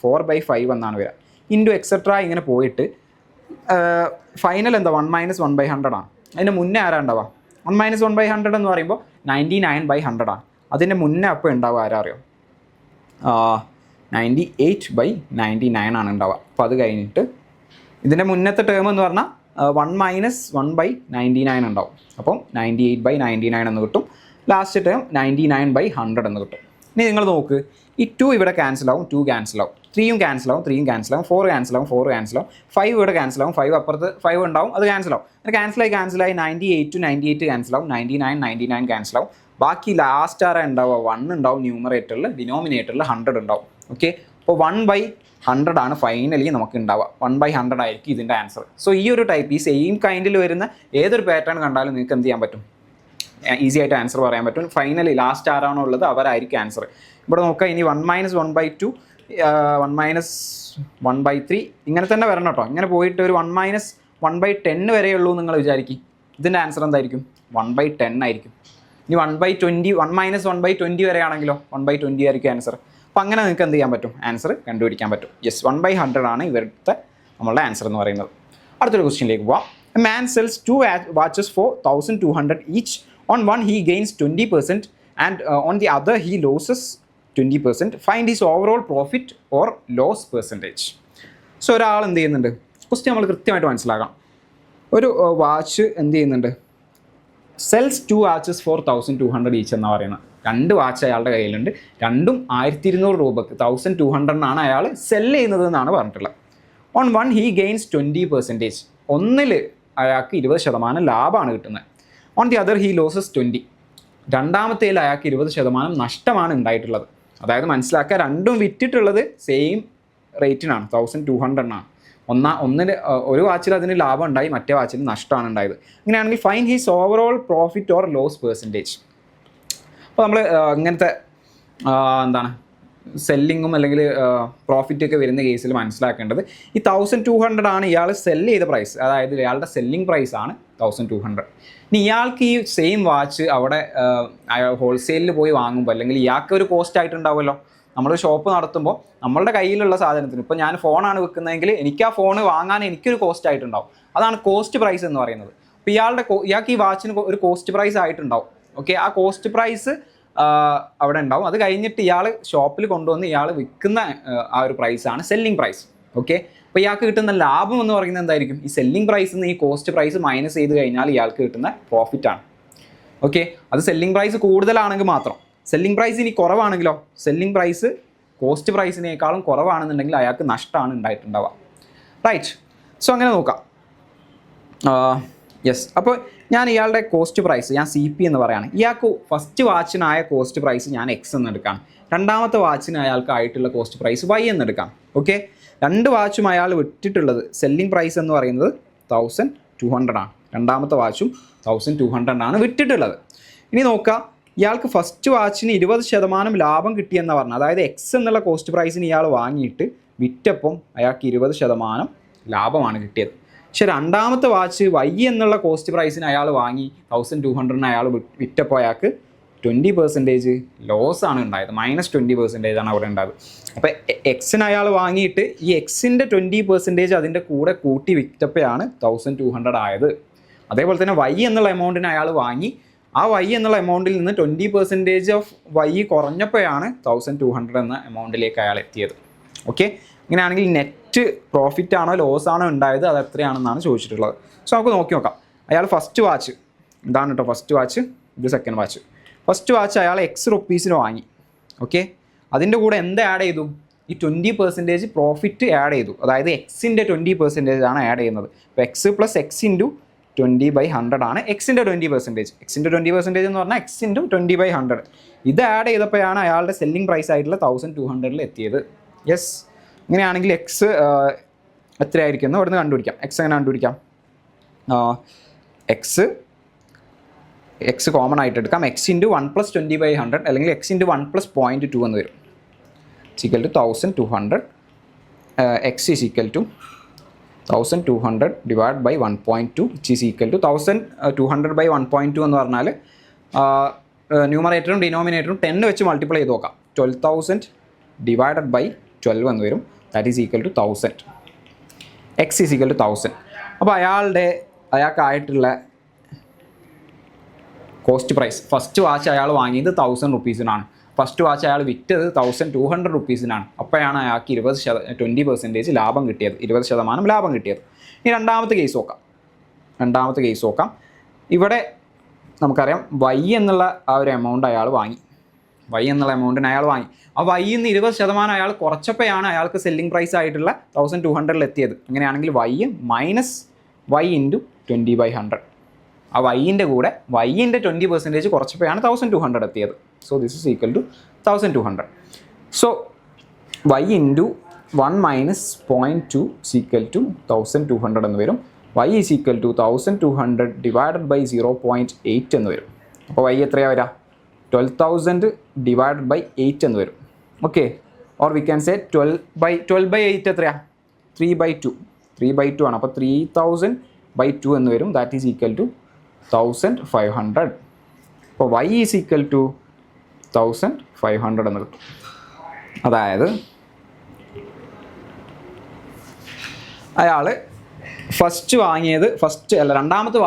4/5 എന്നാണ് വരിക. ഇൻറ്റു എക്സെട്രാ ഇങ്ങനെ പോയിട്ട് ഫൈനൽ എന്താ? 1 - 1/100 ആണ്. അതിന് മുന്നേ ആരാ ഉണ്ടാവുക? 1 - 1/100 എന്ന് പറയുമ്പോൾ 99/100 ആണ്. അതിൻ്റെ മുന്നേ അപ്പോൾ ഉണ്ടാവുക ആരാ അറിയോ? 98/99 ആണ് ഉണ്ടാവുക. അപ്പോൾ അത് കഴിഞ്ഞിട്ട് ഇതിൻ്റെ മുന്നത്തെ ടേം എന്ന് പറഞ്ഞാൽ 1 - 1/99 ഉണ്ടാവും. അപ്പം 98/99 എന്ന് കിട്ടും. ലാസ്റ്റ് ടേം 99/100 എന്ന് കിട്ടും. ഇനി നിങ്ങൾ നോക്ക്, ഈ 2 ഇവിടെ ക്യാൻസലാവും, 2 ക്യാൻസലാവും, 3യും ക്യാൻസലാവും, 3യും ക്യാൻസലാവും, 4 ക്യാൻസലാവും, 4 ക്യാൻസലാവും, 5 ഇവിടെ ക്യാൻസലാവും, 5 അപ്പുറത്ത് 5 ഉണ്ടാവും, അത് ക്യാൻസലാവും. അങ്ങനെ ക്യാൻസലായി 98 ക്യാൻസലാവും, 99 ക്യാൻസലാവും. ബാക്കി ലാസ്റ്റ് ആരാ ഉണ്ടാവുക? 1 ഉണ്ടാവും ന്യൂമറേറ്ററിൽ, ഡിനോമിനേറ്ററിൽ 100 ഉണ്ടാവും. ഓക്കെ, അപ്പോൾ 1/100 ആണ് ഫൈനലി നമുക്ക് ഉണ്ടാവുക. 1/100 ആയിരിക്കും ഇതിൻ്റെ ആൻസർ. സോ ഈ ഒരു ടൈപ്പ്, ഈ സെയിം കൈൻഡിൽ വരുന്ന ഏതൊരു പാറ്റേൺ കണ്ടാലും നിങ്ങൾക്ക് എന്ത് ചെയ്യാൻ പറ്റും? ഈസി ആയിട്ട് ആൻസർ പറയാൻ പറ്റും. ഫൈനലി ലാസ്റ്റ് ആരാണോ ഉള്ളത് അവരായിരിക്കും ആൻസർ. ഇവിടെ നോക്കാം, ഇനി 1 - 1/2, 1 - 1/3 ഇങ്ങനെ തന്നെ വരണം കേട്ടോ. ഇങ്ങനെ പോയിട്ട് ഒരു 1 - 1/10 വരെയുള്ളൂ നിങ്ങൾ വിചാരിക്കും. ഇതിൻ്റെ ആൻസർ എന്തായിരിക്കും? 1/10 ആയിരിക്കും. ഇനി 1/20, 1 - 1/20 വരെയാണെങ്കിലോ 1/20 ആയിരിക്കും ആൻസർ. അപ്പോൾ അങ്ങനെ നിങ്ങൾക്ക് എന്ത് ചെയ്യാൻ പറ്റും? ആൻസർ കണ്ടുപിടിക്കാൻ പറ്റും. യെസ്, 1/100 ആണ് ഇവിടുത്തെ നമ്മളുടെ ആൻസർ എന്ന് പറയുന്നത്. അടുത്തൊരു ക്വസ്റ്റ്യനിലേക്ക് പോവാം. A man sells 2 watches for 1200 each. On one he gains 20% and on the other he loses 20%. Find his overall profit or loss percentage. So ഒരാൾ എന്ത് ചെയ്യുന്നുണ്ട്? ക്വസ്റ്റ്യൻ നമ്മൾ കൃത്യമായിട്ട് മനസ്സിലാക്കണം. ഒരു വാച്ച് എന്ത് ചെയ്യുന്നുണ്ട്? സെൽസ് 2 വാച്ചസ് for 1200 each എന്നാണ് പറയുന്നത്. 2 വാച്ച് അയാളുടെ കയ്യിലുണ്ട്. രണ്ടും 1200 രൂപക്ക് 1200 അയാൾ സെല്ല് ചെയ്യുന്നത് എന്നാണ് പറഞ്ഞിട്ടുള്ളത്. On one he gains 20%. ഒന്നിൽ അയാൾക്ക് 20% ലാഭമാണ് കിട്ടുന്നത്. On the other he losses 20. രണ്ടാമത്തേൽ അയാൾക്ക് 20% നഷ്ടമാണ് ഉണ്ടായിട്ടുള്ളത്. അതായത് മനസ്സിലാക്കുക, രണ്ടും വിറ്റിട്ടുള്ളത് സെയിം റേറ്റിനാണ്, 1200 ആണ്. ഒരു വാച്ചിൽ അതിന് ലാഭം ഉണ്ടായി, മറ്റേ വാച്ചിൽ നഷ്ടമാണ് ഉണ്ടായത്. ഇങ്ങനെയാണെങ്കിൽ find his overall profit or loss percentage. അപ്പോൾ നമ്മൾ ഇങ്ങനത്തെ എന്താണ് സെല്ലിങ്ങും അല്ലെങ്കിൽ പ്രോഫിറ്റൊക്കെ വരുന്ന കേസിൽ മനസ്സിലാക്കേണ്ടത് ഈ 1200 ആണ് ഇയാൾ സെല്ല് ചെയ്ത പ്രൈസ്, അതായത് ഇയാളുടെ സെല്ലിംഗ് പ്രൈസ് ആണ് 1200. ഇനി ഇയാൾക്ക് ഈ സെയിം വാച്ച് അവിടെ ഹോൾസെയിലിൽ പോയി വാങ്ങുമ്പോൾ അല്ലെങ്കിൽ ഇയാൾക്ക് ഒരു കോസ്റ്റ് ആയിട്ടുണ്ടാവുമല്ലോ. നമ്മൾ ഷോപ്പ് നടത്തുമ്പോൾ നമ്മളുടെ കയ്യിലുള്ള സാധനത്തിന്, ഇപ്പോൾ ഞാൻ ഫോണാണ് വിൽക്കുന്നതെങ്കിൽ എനിക്ക് ആ ഫോൺ വാങ്ങാൻ എനിക്കൊരു കോസ്റ്റ് ആയിട്ടുണ്ടാവും. അതാണ് കോസ്റ്റ് പ്രൈസ് എന്ന് പറയുന്നത്. അപ്പോൾ ഇയാൾക്ക് ഈ വാച്ചിന് ഒരു കോസ്റ്റ് പ്രൈസ് ആയിട്ടുണ്ടാവും. ഓക്കെ, ആ കോസ്റ്റ് പ്രൈസ് അവിടെ ഉണ്ടാവും. അത് കഴിഞ്ഞിട്ട് ഇയാൾ ഷോപ്പിൽ കൊണ്ടുവന്ന് ഇയാൾ വിൽക്കുന്ന ആ ഒരു പ്രൈസാണ് സെല്ലിംഗ് പ്രൈസ്. ഓക്കെ, അപ്പോൾ ഇയാൾക്ക് കിട്ടുന്ന ലാഭം എന്ന് പറയുന്നത് എന്തായിരിക്കും? ഈ സെല്ലിംഗ് പ്രൈസിൽ നിന്ന് ഈ കോസ്റ്റ് പ്രൈസ് മൈനസ് ചെയ്ത് കഴിഞ്ഞാൽ ഇയാൾക്ക് കിട്ടുന്ന പ്രോഫിറ്റാണ്. ഓക്കെ, അത് സെല്ലിംഗ് പ്രൈസ് കൂടുതലാണെങ്കിൽ മാത്രം. സെല്ലിംഗ് പ്രൈസ് ഇനി കുറവാണെങ്കിലോ, സെല്ലിംഗ് പ്രൈസ് കോസ്റ്റ് പ്രൈസിനേക്കാളും കുറവാണെന്നുണ്ടെങ്കിൽ അയാൾക്ക് നഷ്ടമാണ് ഉണ്ടായിട്ടുണ്ടാവുക. റൈറ്റ്, സോ അങ്ങനെ നോക്കാം. യെസ്, അപ്പോൾ ഞാൻ ഇയാളുടെ കോസ്റ്റ് പ്രൈസ് ഞാൻ CP എന്ന് പറയുകയാണ്. ഇയാൾക്ക് ഫസ്റ്റ് വാച്ചിനായ കോസ്റ്റ് പ്രൈസ് ഞാൻ X എന്ന് എടുക്കാം. രണ്ടാമത്തെ വാച്ചിന് അയാൾക്ക് ആയിട്ടുള്ള കോസ്റ്റ് പ്രൈസ് Y എന്ന് എടുക്കാം. ഓക്കെ, രണ്ട് വാച്ചും അയാൾ വിട്ടിട്ടുള്ളത് സെല്ലിംഗ് പ്രൈസ് എന്ന് പറയുന്നത് 1200 ആണ്. രണ്ടാമത്തെ വാച്ചും 1200 ആണ് വിട്ടിട്ടുള്ളത്. ഇനി നോക്കാം, ഇയാൾക്ക് ഫസ്റ്റ് വാച്ചിന് 20% ലാഭം കിട്ടിയെന്ന് പറഞ്ഞാൽ, അതായത് X എന്നുള്ള കോസ്റ്റ് പ്രൈസിന് ഇയാൾ വാങ്ങിയിട്ട് വിറ്റപ്പം അയാൾക്ക് 20% ലാഭമാണ് കിട്ടിയത്. പക്ഷെ രണ്ടാമത്തെ വാച്ച് Y എന്നുള്ള കോസ്റ്റ് പ്രൈസിന് അയാൾ വാങ്ങി 1200 അയാൾ വിറ്റപ്പോൾ അയാൾക്ക് 20% ലോസാണ് ഉണ്ടായത്. -20% ആണ് അവിടെ ഉണ്ടായത്. അപ്പോൾ Xന് അയാൾ വാങ്ങിയിട്ട് ഈ Xൻ്റെ 20% അതിൻ്റെ കൂടെ കൂട്ടി വിറ്റപ്പോഴാണ് 1200 ആയത്. അതേപോലെ തന്നെ Y എന്നുള്ള എമൗണ്ടിന് അയാൾ വാങ്ങി, ആ Y എന്നുള്ള എമൗണ്ടിൽ നിന്ന് 20% ഓഫ് Y കുറഞ്ഞപ്പോഴാണ് 1200 എന്ന എമൗണ്ടിലേക്ക് അയാൾ എത്തിയത്. ഓക്കെ, ഇങ്ങനെയാണെങ്കിൽ നെറ്റ് പ്രോഫിറ്റ് ആണോ ലോസ് ആണോ ഉണ്ടായത്, അത് എത്രയാണെന്നാണ് ചോദിച്ചിട്ടുള്ളത്. സോ നമുക്ക് നോക്കാം. അയാൾ ഫസ്റ്റ് വാച്ച് ഇതാണ് കേട്ടോ, ഫസ്റ്റ് വാച്ച്, ഇത് സെക്കൻഡ് വാച്ച്. ഫസ്റ്റ് വാച്ച് അയാൾ X റുപ്പീസിന് വാങ്ങി. ഓക്കെ, അതിൻ്റെ കൂടെ എന്ത് ആഡ് ചെയ്തു? ഈ 20% പ്രോഫിറ്റ് ആഡ് ചെയ്തു. അതായത് Xൻ്റെ 20% ആണ് ആഡ് ചെയ്യുന്നത്. അപ്പോൾ X + X × 20/100 ആണ് Xൻ്റെ 20%. Xൻ്റെ 20% എന്ന് പറഞ്ഞാൽ X × 20/100. ഇത് ആഡ് ചെയ്തപ്പോഴാണ് അയാളുടെ സെല്ലിംഗ് പ്രൈസ് ആയിട്ടുള്ള 1200 എത്തിയത്. യെസ്, ഇങ്ങനെയാണെങ്കിൽ X എത്രയായിരിക്കും എന്ന് ഇവിടുന്ന് കണ്ടുപിടിക്കാം. X എങ്ങനെ കണ്ടുപിടിക്കാം? X കോമൺ ആയിട്ട് എടുക്കാം. X × 1 + 20/100 അല്ലെങ്കിൽ X × 1 + 0.2 എന്ന് വരും. = 1200. X = 1200 / 1.2 = 1200/1.2 എന്ന് പറഞ്ഞാൽ ന്യൂമറേറ്ററും ഡിനോമിനേറ്ററും 10 വെച്ച് മൾട്ടിപ്ലൈ ചെയ്ത് നോക്കാം. 12,000 / 12 എന്ന് വരും. That is equal to 1000. X = 1000. അപ്പോൾ അയാൾക്കായിട്ടുള്ള കോസ്റ്റ് പ്രൈസ്, ഫസ്റ്റ് വാച്ച് അയാൾ വാങ്ങിയത് 1000 റുപ്പീസിനാണ്. ഫസ്റ്റ് വാച്ച് അയാൾ വിറ്റത് 1200 റുപ്പീസിനാണ്. അപ്പോഴാണ് അയാൾക്ക് 20% ലാഭം കിട്ടിയത്, 20% ലാഭം കിട്ടിയത്. ഇനി രണ്ടാമത്തെ കേസ് നോക്കാം. ഇവിടെ നമുക്കറിയാം Y എന്നുള്ള ആ ഒരു എമൗണ്ട് അയാൾ വാങ്ങി. Y എന്നുള്ള എമൗണ്ടിന് അയാൾ വാങ്ങി. ആ Yയിൽ നിന്ന് 20% അയാൾ കുറച്ചപ്പോഴാണ് അയാൾക്ക് സെല്ലിംഗ് പ്രൈസ് ആയിട്ടുള്ള 1200 എത്തിയത്. അങ്ങനെയാണെങ്കിൽ Y - Y × 20/100. ആ Yൻ്റെ കൂടെ Yൻ്റെ 20% കുറച്ചപ്പോഴാണ് 1200 എത്തിയത്. So this is equal to 1200. So Y × 1 - 0.2 = 1200 എന്ന് വരും. Y = 1200 / 0.8 എന്ന് വരും. അപ്പോൾ Y എത്രയാണ് വരിക? 12,000 / 8 എന്ന് വരും. Okay, or we can say 12/8 എത്രയാണ്? 3/2 ആണ്. അപ്പോൾ 3000/2 എന്ന് വരും. That is equal to 1500. അപ്പോൾ Y = 1500 എന്ന് കിട്ടും. അതായത് അയാൾ രണ്ടാമത്തെ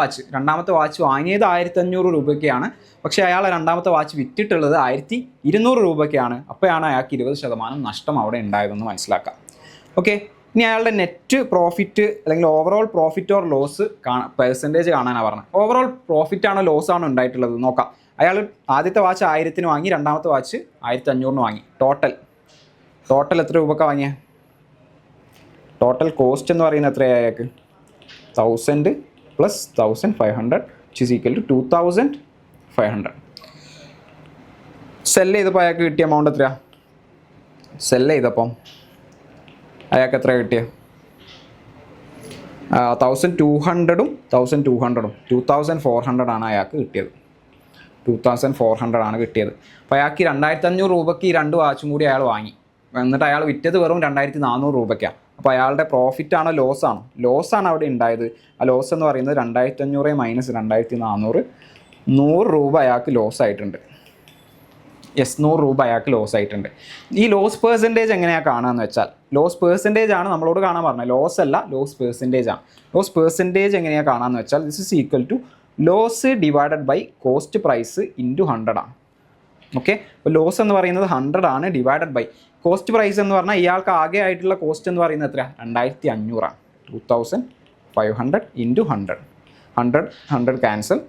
വാച്ച് വാങ്ങിയത് 1500 രൂപയ്ക്കാണ്. പക്ഷേ അയാൾ രണ്ടാമത്തെ വാച്ച് വിറ്റിട്ടുള്ളത് 1200 രൂപയ്ക്കാണ്. അപ്പോഴാണ് അയാൾക്ക് 20% നഷ്ടം അവിടെ ഉണ്ടായതെന്ന് മനസ്സിലാക്കാം. ഓക്കെ, ഇനി അയാളുടെ നെറ്റ് പ്രോഫിറ്റ് അല്ലെങ്കിൽ overall profit or loss percentage കാണാനാണ് പറഞ്ഞത്. ഓവറോൾ പ്രോഫിറ്റ് ആണോ ലോസ് ആണോ ഉണ്ടായിട്ടുള്ളത് നോക്കാം. അയാൾ ആദ്യത്തെ വാച്ച് 1000 വാങ്ങി, രണ്ടാമത്തെ വാച്ച് 1500 വാങ്ങി. ടോട്ടൽ എത്ര രൂപയ്ക്കാണ് വാങ്ങിയത്? ടോട്ടൽ കോസ്റ്റ് എന്ന് പറയുന്നത് എത്രയാണ് അയാൾക്ക്? 1000 + 1500 = 2500. സെല്ല് ചെയ്തപ്പോൾ അയാൾക്ക് കിട്ടിയ എമൗണ്ട് എത്രയാണ്? സെല്ല് ചെയ്തപ്പം അയാൾക്ക് എത്ര കിട്ടിയത്? 1200ഉം 2400 ആണ് അയാൾക്ക് കിട്ടിയത്. 2400 ആണ് കിട്ടിയത്. അപ്പോൾ അയാൾക്ക് 2500 രൂപയ്ക്ക് ഈ 2 വാച്ചും കൂടി അയാൾ വാങ്ങി. എന്നിട്ട് അയാൾ വിറ്റത് വെറും 2400 രൂപയ്ക്കാണ്. അപ്പോൾ അയാളുടെ പ്രോഫിറ്റാണോ ലോസാണോ? ലോസാണ് അവിടെ ഉണ്ടായത്. ആ ലോസ് എന്ന് പറയുന്നത് 2500 മൈനസ് 2400, 100 രൂപ അയാൾക്ക് ലോസ് ആയിട്ടുണ്ട്. 100 രൂപ അയാൾക്ക് ലോസ് ആയിട്ടുണ്ട്. ഈ ലോസ് പെർസെൻറ്റേജ് എങ്ങനെയാണ് കാണുകയെന്ന് വെച്ചാൽ, ലോസ് പെർസെൻറ്റേജ് ആണ് നമ്മളോട് കാണാൻ പറഞ്ഞത്. ലോസ് അല്ല, ലോസ് പെർസെൻറ്റേജ് ആണ്. ലോസ് പെർസെൻറ്റേജ് എങ്ങനെയാണ് കാണാമെന്ന് വെച്ചാൽ, this is equal to loss divided by cost price into 100 ആണ്. ഓക്കെ, അപ്പോൾ ലോസ് എന്ന് പറയുന്നത് 100 ആണ്, ഡിവൈഡഡ് ബൈ കോസ്റ്റ് പ്രൈസ് എന്ന് പറഞ്ഞാൽ ഇയാൾക്ക് ആകെ ആയിട്ടുള്ള കോസ്റ്റ് എന്ന് പറയുന്നത് എത്രയാണ്? 2500 ആണ്. 2500 ഇൻറ്റു 100. 100 cancel,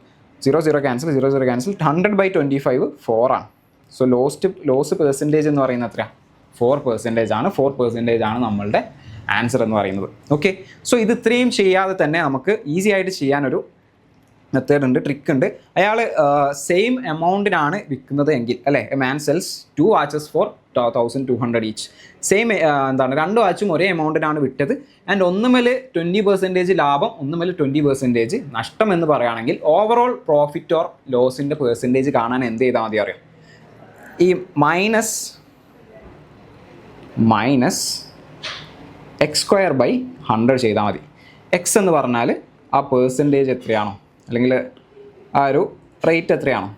0 cancel, 0 cancel. 100/25 4 ആണ്. സോ ലോസ് പെർസെൻറ്റേജ് എന്ന് പറയുന്നത് എത്രയാണ്? 4% ആണ്. 4% ആണ് നമ്മളുടെ ആൻസർ എന്ന് പറയുന്നത്. ഓക്കെ, സോ ഇത് ഇത്രയും ചെയ്യാതെ തന്നെ നമുക്ക് ഈസി ആയിട്ട് ചെയ്യാനൊരു മെത്തേഡ് ഉണ്ട്, ട്രിക്ക് ഉണ്ട്. അയാൾ സെയിം എമൗണ്ടിനാണ് വിൽക്കുന്നത് എങ്കിൽ, അല്ലേ, a man sells 2 watches for 1200 each. Same 2 വാച്ചും ഒരേ എമൗണ്ടിനാണ് വിറ്റത്. ആൻഡ് ഒന്നുമേൽ 20% ലാഭം, ഒന്നുമേൽ 20% നഷ്ടം എന്ന് പറയുകയാണെങ്കിൽ ഓവറോൾ പ്രോഫിറ്റ് ഓർ ലോസിൻ്റെ പെർസെൻറ്റേജ് കാണാൻ എന്ത് ചെയ്താൽ മതി അറിയാം? ഈ മൈനസ് x²/100 ചെയ്താൽ മതി. എക്സ് എന്ന് പറഞ്ഞാൽ ആ പെർസെൻറ്റേജ് എത്രയാണോ, അല്ലെങ്കിൽ ആ ഒരു റേറ്റ് എത്രയാണോ,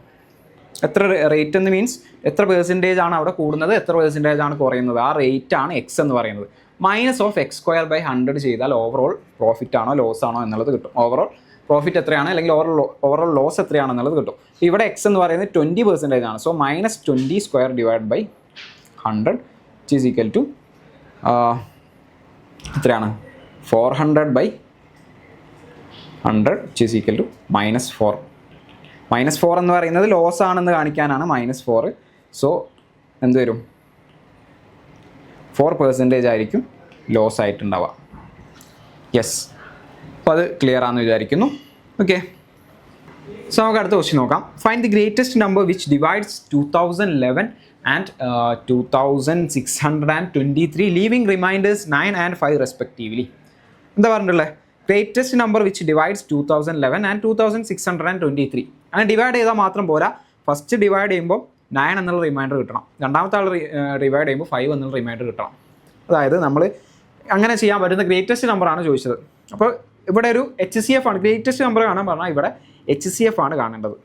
എത്ര റേറ്റ് എന്ന് മീൻസ് എത്ര പെർസെൻറ്റേജ് ആണ് അവിടെ കൂടുന്നത്, എത്ര പെർസെൻറ്റേജ് ആണ് കുറയുന്നത്, ആ റേറ്റ് ആണ് എക്സ് എന്ന് പറയുന്നത്. മൈനസ് ഓഫ് x²/100 ചെയ്താൽ ഓവറോൾ പ്രോഫിറ്റ് ആണോ ലോസ് ആണോ എന്നുള്ളത് കിട്ടും. ഓവറോൾ പ്രോഫിറ്റ് എത്രയാണ്, അല്ലെങ്കിൽ ഓവറോൾ ലോസ് എത്രയാണെന്നുള്ളത് കിട്ടും. ഇവിടെ എക്സ് എന്ന് പറയുന്നത് 20% ആണ്. So -20² divide by 100 is equal to എത്രയാണ്? 400/100 ഈസ് ഈക്വൽ ടു -4. -4 എന്ന് പറയുന്നത് ലോസ് ആണെന്ന് കാണിക്കാനാണ് -4. സോ എന്ത് വരും? 4% ആയിരിക്കും ലോസ് ആയിട്ടുണ്ടാവുക. യെസ്, അപ്പോൾ അത് ക്ലിയർ ആണെന്ന് വിചാരിക്കുന്നു. ഓക്കെ, സോ നമുക്ക് അടുത്ത ക്വസ്റ്റ്യൻ നോക്കാം. Find the greatest number which divides 2011 and 2623 leaving reminders 9 and 5 respectively. എന്താ പറഞ്ഞിട്ടുള്ളത്? Greatest number which divides 2011 and 2623. അങ്ങനെ ഡിവൈഡ് ചെയ്താൽ മാത്രം പോരാ, ഫസ്റ്റ് ഡിവൈഡ് ചെയ്യുമ്പോൾ 9 എന്നുള്ള റിമൈൻഡർ കിട്ടണം, രണ്ടാമത്തെ ആൾ ഡിവൈഡ് ചെയ്യുമ്പോൾ 5 എന്നുള്ള റിമൈൻഡർ കിട്ടണം. അതായത് നമ്മൾ അങ്ങനെ ചെയ്യാൻ പറ്റുന്ന ഗ്രേറ്റസ്റ്റ് നമ്പറാണ് ചോദിച്ചത്. അപ്പോൾ ഇവിടെ ഒരു HCF ആണ് ഗ്രേറ്റസ്റ്റ് നമ്പർ കാണാൻ പറഞ്ഞാൽ, ഇവിടെ HCF ആണ് കാണേണ്ടത്.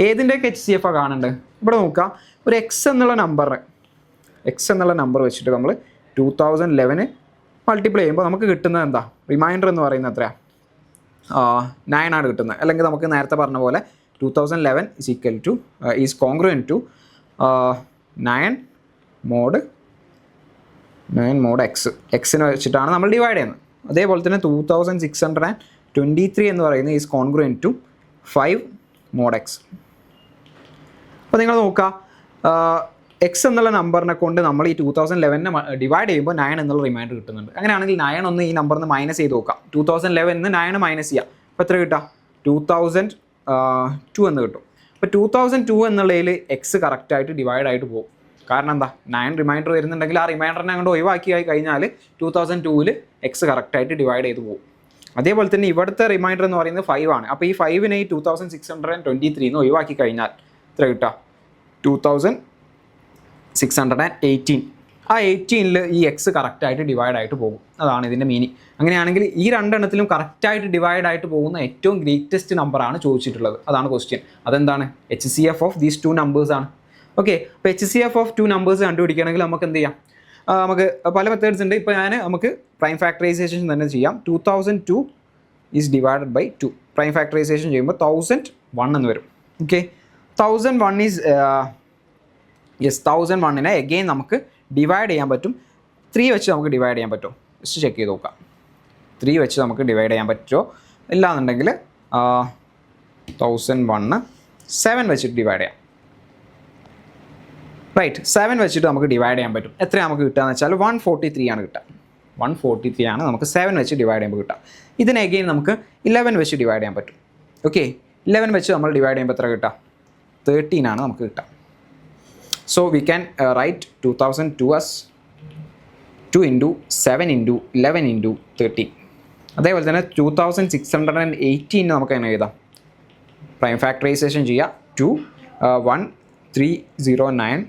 ഏതിൻ്റെയൊക്കെ HCF ആണ് കാണേണ്ടത്? ഇവിടെ നോക്കാം, ഒരു എക്സ് എന്നുള്ള നമ്പർ വെച്ചിട്ട് നമ്മൾ 2011 മൾട്ടിപ്ലൈ ചെയ്യുമ്പോൾ നമുക്ക് കിട്ടുന്നത് എന്താ? റിമൈൻഡർ എന്ന് പറയുന്നത് എത്രയാണ്? 9 ആണ് കിട്ടുന്നത്. അല്ലെങ്കിൽ നമുക്ക് നേരത്തെ പറഞ്ഞ പോലെ 2011 is equal to is congruent to 9 mod എക്സിനെ വെച്ചിട്ടാണ് നമ്മൾ ഡിവൈഡ് ചെയ്യുന്നത്. അതേപോലെ തന്നെ 2623 എന്ന് പറയുന്നത് is congruent to 5 mod x. അപ്പോൾ നിങ്ങൾ നോക്കുക, എക്സ് എന്നുള്ള നമ്പറിനെ കൊണ്ട് നമ്മൾ ഈ 2011 ഡിവൈഡ് ചെയ്യുമ്പോൾ 9 എന്നുള്ള റിമൈൻഡർ കിട്ടുന്നുണ്ട്. അങ്ങനെയാണെങ്കിൽ 9 ഒന്ന് ഈ നമ്പറിൽ നിന്ന് മൈനസ് ചെയ്ത് നോക്കാം. 2011 9 മൈനസ് ചെയ്യാം. അപ്പോൾ എത്ര കിട്ടുക? 2002 എന്ന് കിട്ടും. അപ്പോൾ 2002 എന്നുള്ളതിൽ എക്സ് കറക്റ്റായിട്ട് ഡിവൈഡ് ആയിട്ട് പോകും. കാരണം എന്താ? 9 റിമൈൻഡർ വരുന്നുണ്ടെങ്കിൽ ആ റിമൈൻഡറിനെ അങ്ങോട്ട് ഒഴിവാക്കി കഴിഞ്ഞാൽ 2002 എക്സ് കറക്റ്റായിട്ട് ഡിവൈഡ് ചെയ്ത് പോകും. അതേപോലെ തന്നെ ഇവിടുത്തെ റിമൈൻഡർ എന്ന് പറയുന്നത് 5 ആണ്. അപ്പോൾ ഈ 5നെ ഈ 2623 ഒഴിവാക്കി കഴിഞ്ഞാൽ എത്ര കിട്ടുക? 2618. ആ 18ൽ ഈ എക്സ് കറക്റ്റായിട്ട് ഡിവൈഡ് ആയിട്ട് പോകും. അതാണ് ഇതിൻ്റെ മീനിങ്. അങ്ങനെയാണെങ്കിൽ ഈ രണ്ടെണ്ണത്തിലും കറക്റ്റായിട്ട് ഡിവൈഡ് ആയിട്ട് പോകുന്ന ഏറ്റവും ഗ്രേറ്റസ്റ്റ് നമ്പറാണ് ചോദിച്ചിട്ടുള്ളത്. അതാണ് ക്വസ്റ്റ്യൻ. അതെന്താണ്? HCF ഓഫ് ദീസ് 2 നമ്പേഴ്സ് ആണ്. ഓക്കെ, അപ്പോൾ HCF ഓഫ് 2 നമ്പേഴ്സ് കണ്ടുപിടിക്കുകയാണെങ്കിൽ നമുക്ക് എന്ത് ചെയ്യാം? നമുക്ക് പല മെത്തേഡ്സ് ഉണ്ട്. ഇപ്പോൾ നമുക്ക് പ്രൈം ഫാക്ടറൈസേഷൻ തന്നെ ചെയ്യാം. 2002 is divided by 2. Prime factorisation ചെയ്യുമ്പോൾ 1001 എന്ന് വരും. ഓക്കെ, 1001 ഈസ് 1001നെ എഗെയിൻ നമുക്ക് ഡിവൈഡ് ചെയ്യാൻ പറ്റും. 3 വെച്ച് നമുക്ക് ഡിവൈഡ് ചെയ്യാൻ പറ്റുമോ? ജസ്റ്റ് ചെക്ക് ചെയ്ത് നോക്കാം. 3 വെച്ച് നമുക്ക് ഡിവൈഡ് ചെയ്യാൻ പറ്റുമോ? ഇല്ലാന്നുണ്ടെങ്കിൽ 1001 7 വെച്ചിട്ട് ഡിവൈഡ് ചെയ്യാം. റൈറ്റ്, 7 വെച്ചിട്ട് നമുക്ക് ഡിവൈഡ് ചെയ്യാൻ പറ്റും. എത്ര നമുക്ക് കിട്ടുകയെന്ന് വെച്ചാൽ 143 ആണ് കിട്ടുക. 143 ആണ് നമുക്ക് 7 വെച്ച് ഡിവൈഡ് ചെയ്യുമ്പോൾ കിട്ടുക. ഇതിന് എഗെയിൻ നമുക്ക് 11 വെച്ച് ഡിവൈഡ് ചെയ്യാൻ പറ്റും. ഓക്കെ, 11 വെച്ച് നമ്മൾ ഡിവൈഡ് ചെയ്യുമ്പോൾ എത്ര കിട്ടുക? 13 ആണ് നമുക്ക് കിട്ടുക. So we can write 2002 as 2 into 7 into 11 into 13. അതേപോലെ തന്നെ 2618 നമുക്ക് എങ്ങനെ എഴുതാം? പ്രൈം ഫാക്ടറൈസേഷൻ ചെയ്യുക. 2 1309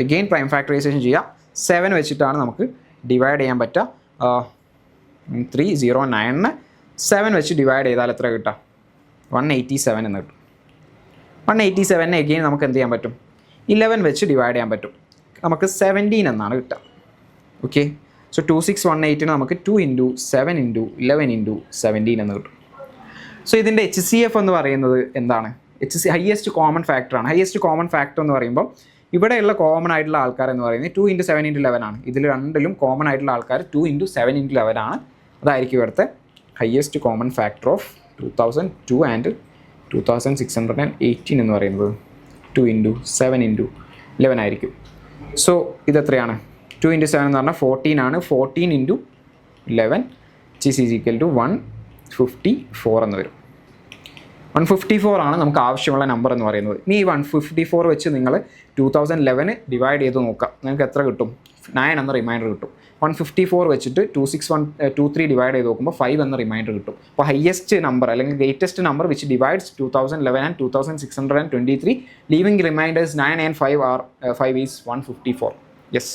അഗെയിൻ പ്രൈം ഫാക്ടറൈസേഷൻ ചെയ്യുക. 7 വെച്ചിട്ടാണ് നമുക്ക് ഡിവൈഡ് ചെയ്യാൻ പറ്റുക. 309 7 വെച്ച് ഡിവൈഡ് ചെയ്താൽ എത്ര കിട്ടുക? 187 എന്ന് കിട്ടും. 187 അഗെയിൻ നമുക്ക് എന്ത് ചെയ്യാൻ പറ്റും? 11 വെച്ച് ഡിവൈഡ് ചെയ്യാൻ പറ്റും. നമുക്ക് 17 എന്നാണ് കിട്ടുക. ഓക്കെ, സോ 2618 നമുക്ക് 2 ഇൻറ്റു 7 ഇൻറ്റു 11 ഇൻറ്റു 17 എന്ന് കിട്ടും. സോ ഇതിൻ്റെ HCF എന്ന് പറയുന്നത് എന്താണ്? ഹയസ്റ്റ് കോമൺ ഫാക്ടറാണ്. ഹയസ്റ്റ് കോമൺ ഫാക്ടർ എന്ന് പറയുമ്പോൾ ഇവിടെയുള്ള കോമൺ ആയിട്ടുള്ള ആൾക്കാർ എന്ന് പറയുന്നത് 2 ഇൻറ്റു 7 ഇൻറ്റു 11 ആണ്. ഇതിൽ രണ്ടിലും കോമൺ ആയിട്ടുള്ള ആൾക്കാർ 2 ഇൻറ്റു 7 ഇൻറ്റു 11 ആണ്. അതായിരിക്കും ഇവിടുത്തെ highest common factor of 2002 and 2618 എന്ന് പറയുന്നത് 2 ഇൻറ്റു 7 ഇൻറ്റു 11 ആയിരിക്കും. സോ ഇതെത്രയാണ്? 2 ഇൻറ്റു 7 എന്ന് പറഞ്ഞാൽ 14 ആണ്. 14 ഇൻറ്റു 11 ഈസ് ഈക്വൽ ടു 154 എന്ന് വരും. 154 ആണ് നമുക്ക് ആവശ്യമുള്ള നമ്പർ എന്ന് പറയുന്നത്. ഇനി ഈ 154 വെച്ച് നിങ്ങൾ 2011 ഡിവൈഡ് ചെയ്ത് നോക്കാം. നിങ്ങൾക്ക് എത്ര കിട്ടും? 9 എന്ന റിമൈൻഡർ കിട്ടും. 154 വെച്ചിട്ട് 26123 ഡിവൈഡ് ചെയ്ത് നോക്കുമ്പോൾ 5 എന്ന റിമൈൻഡർ കിട്ടും. അപ്പോൾ ഹയസ്റ്റ് നമ്പർ അല്ലെങ്കിൽ greatest number which divides 2011 and 2623 leaving reminders 9 and 5 is 154. Yes.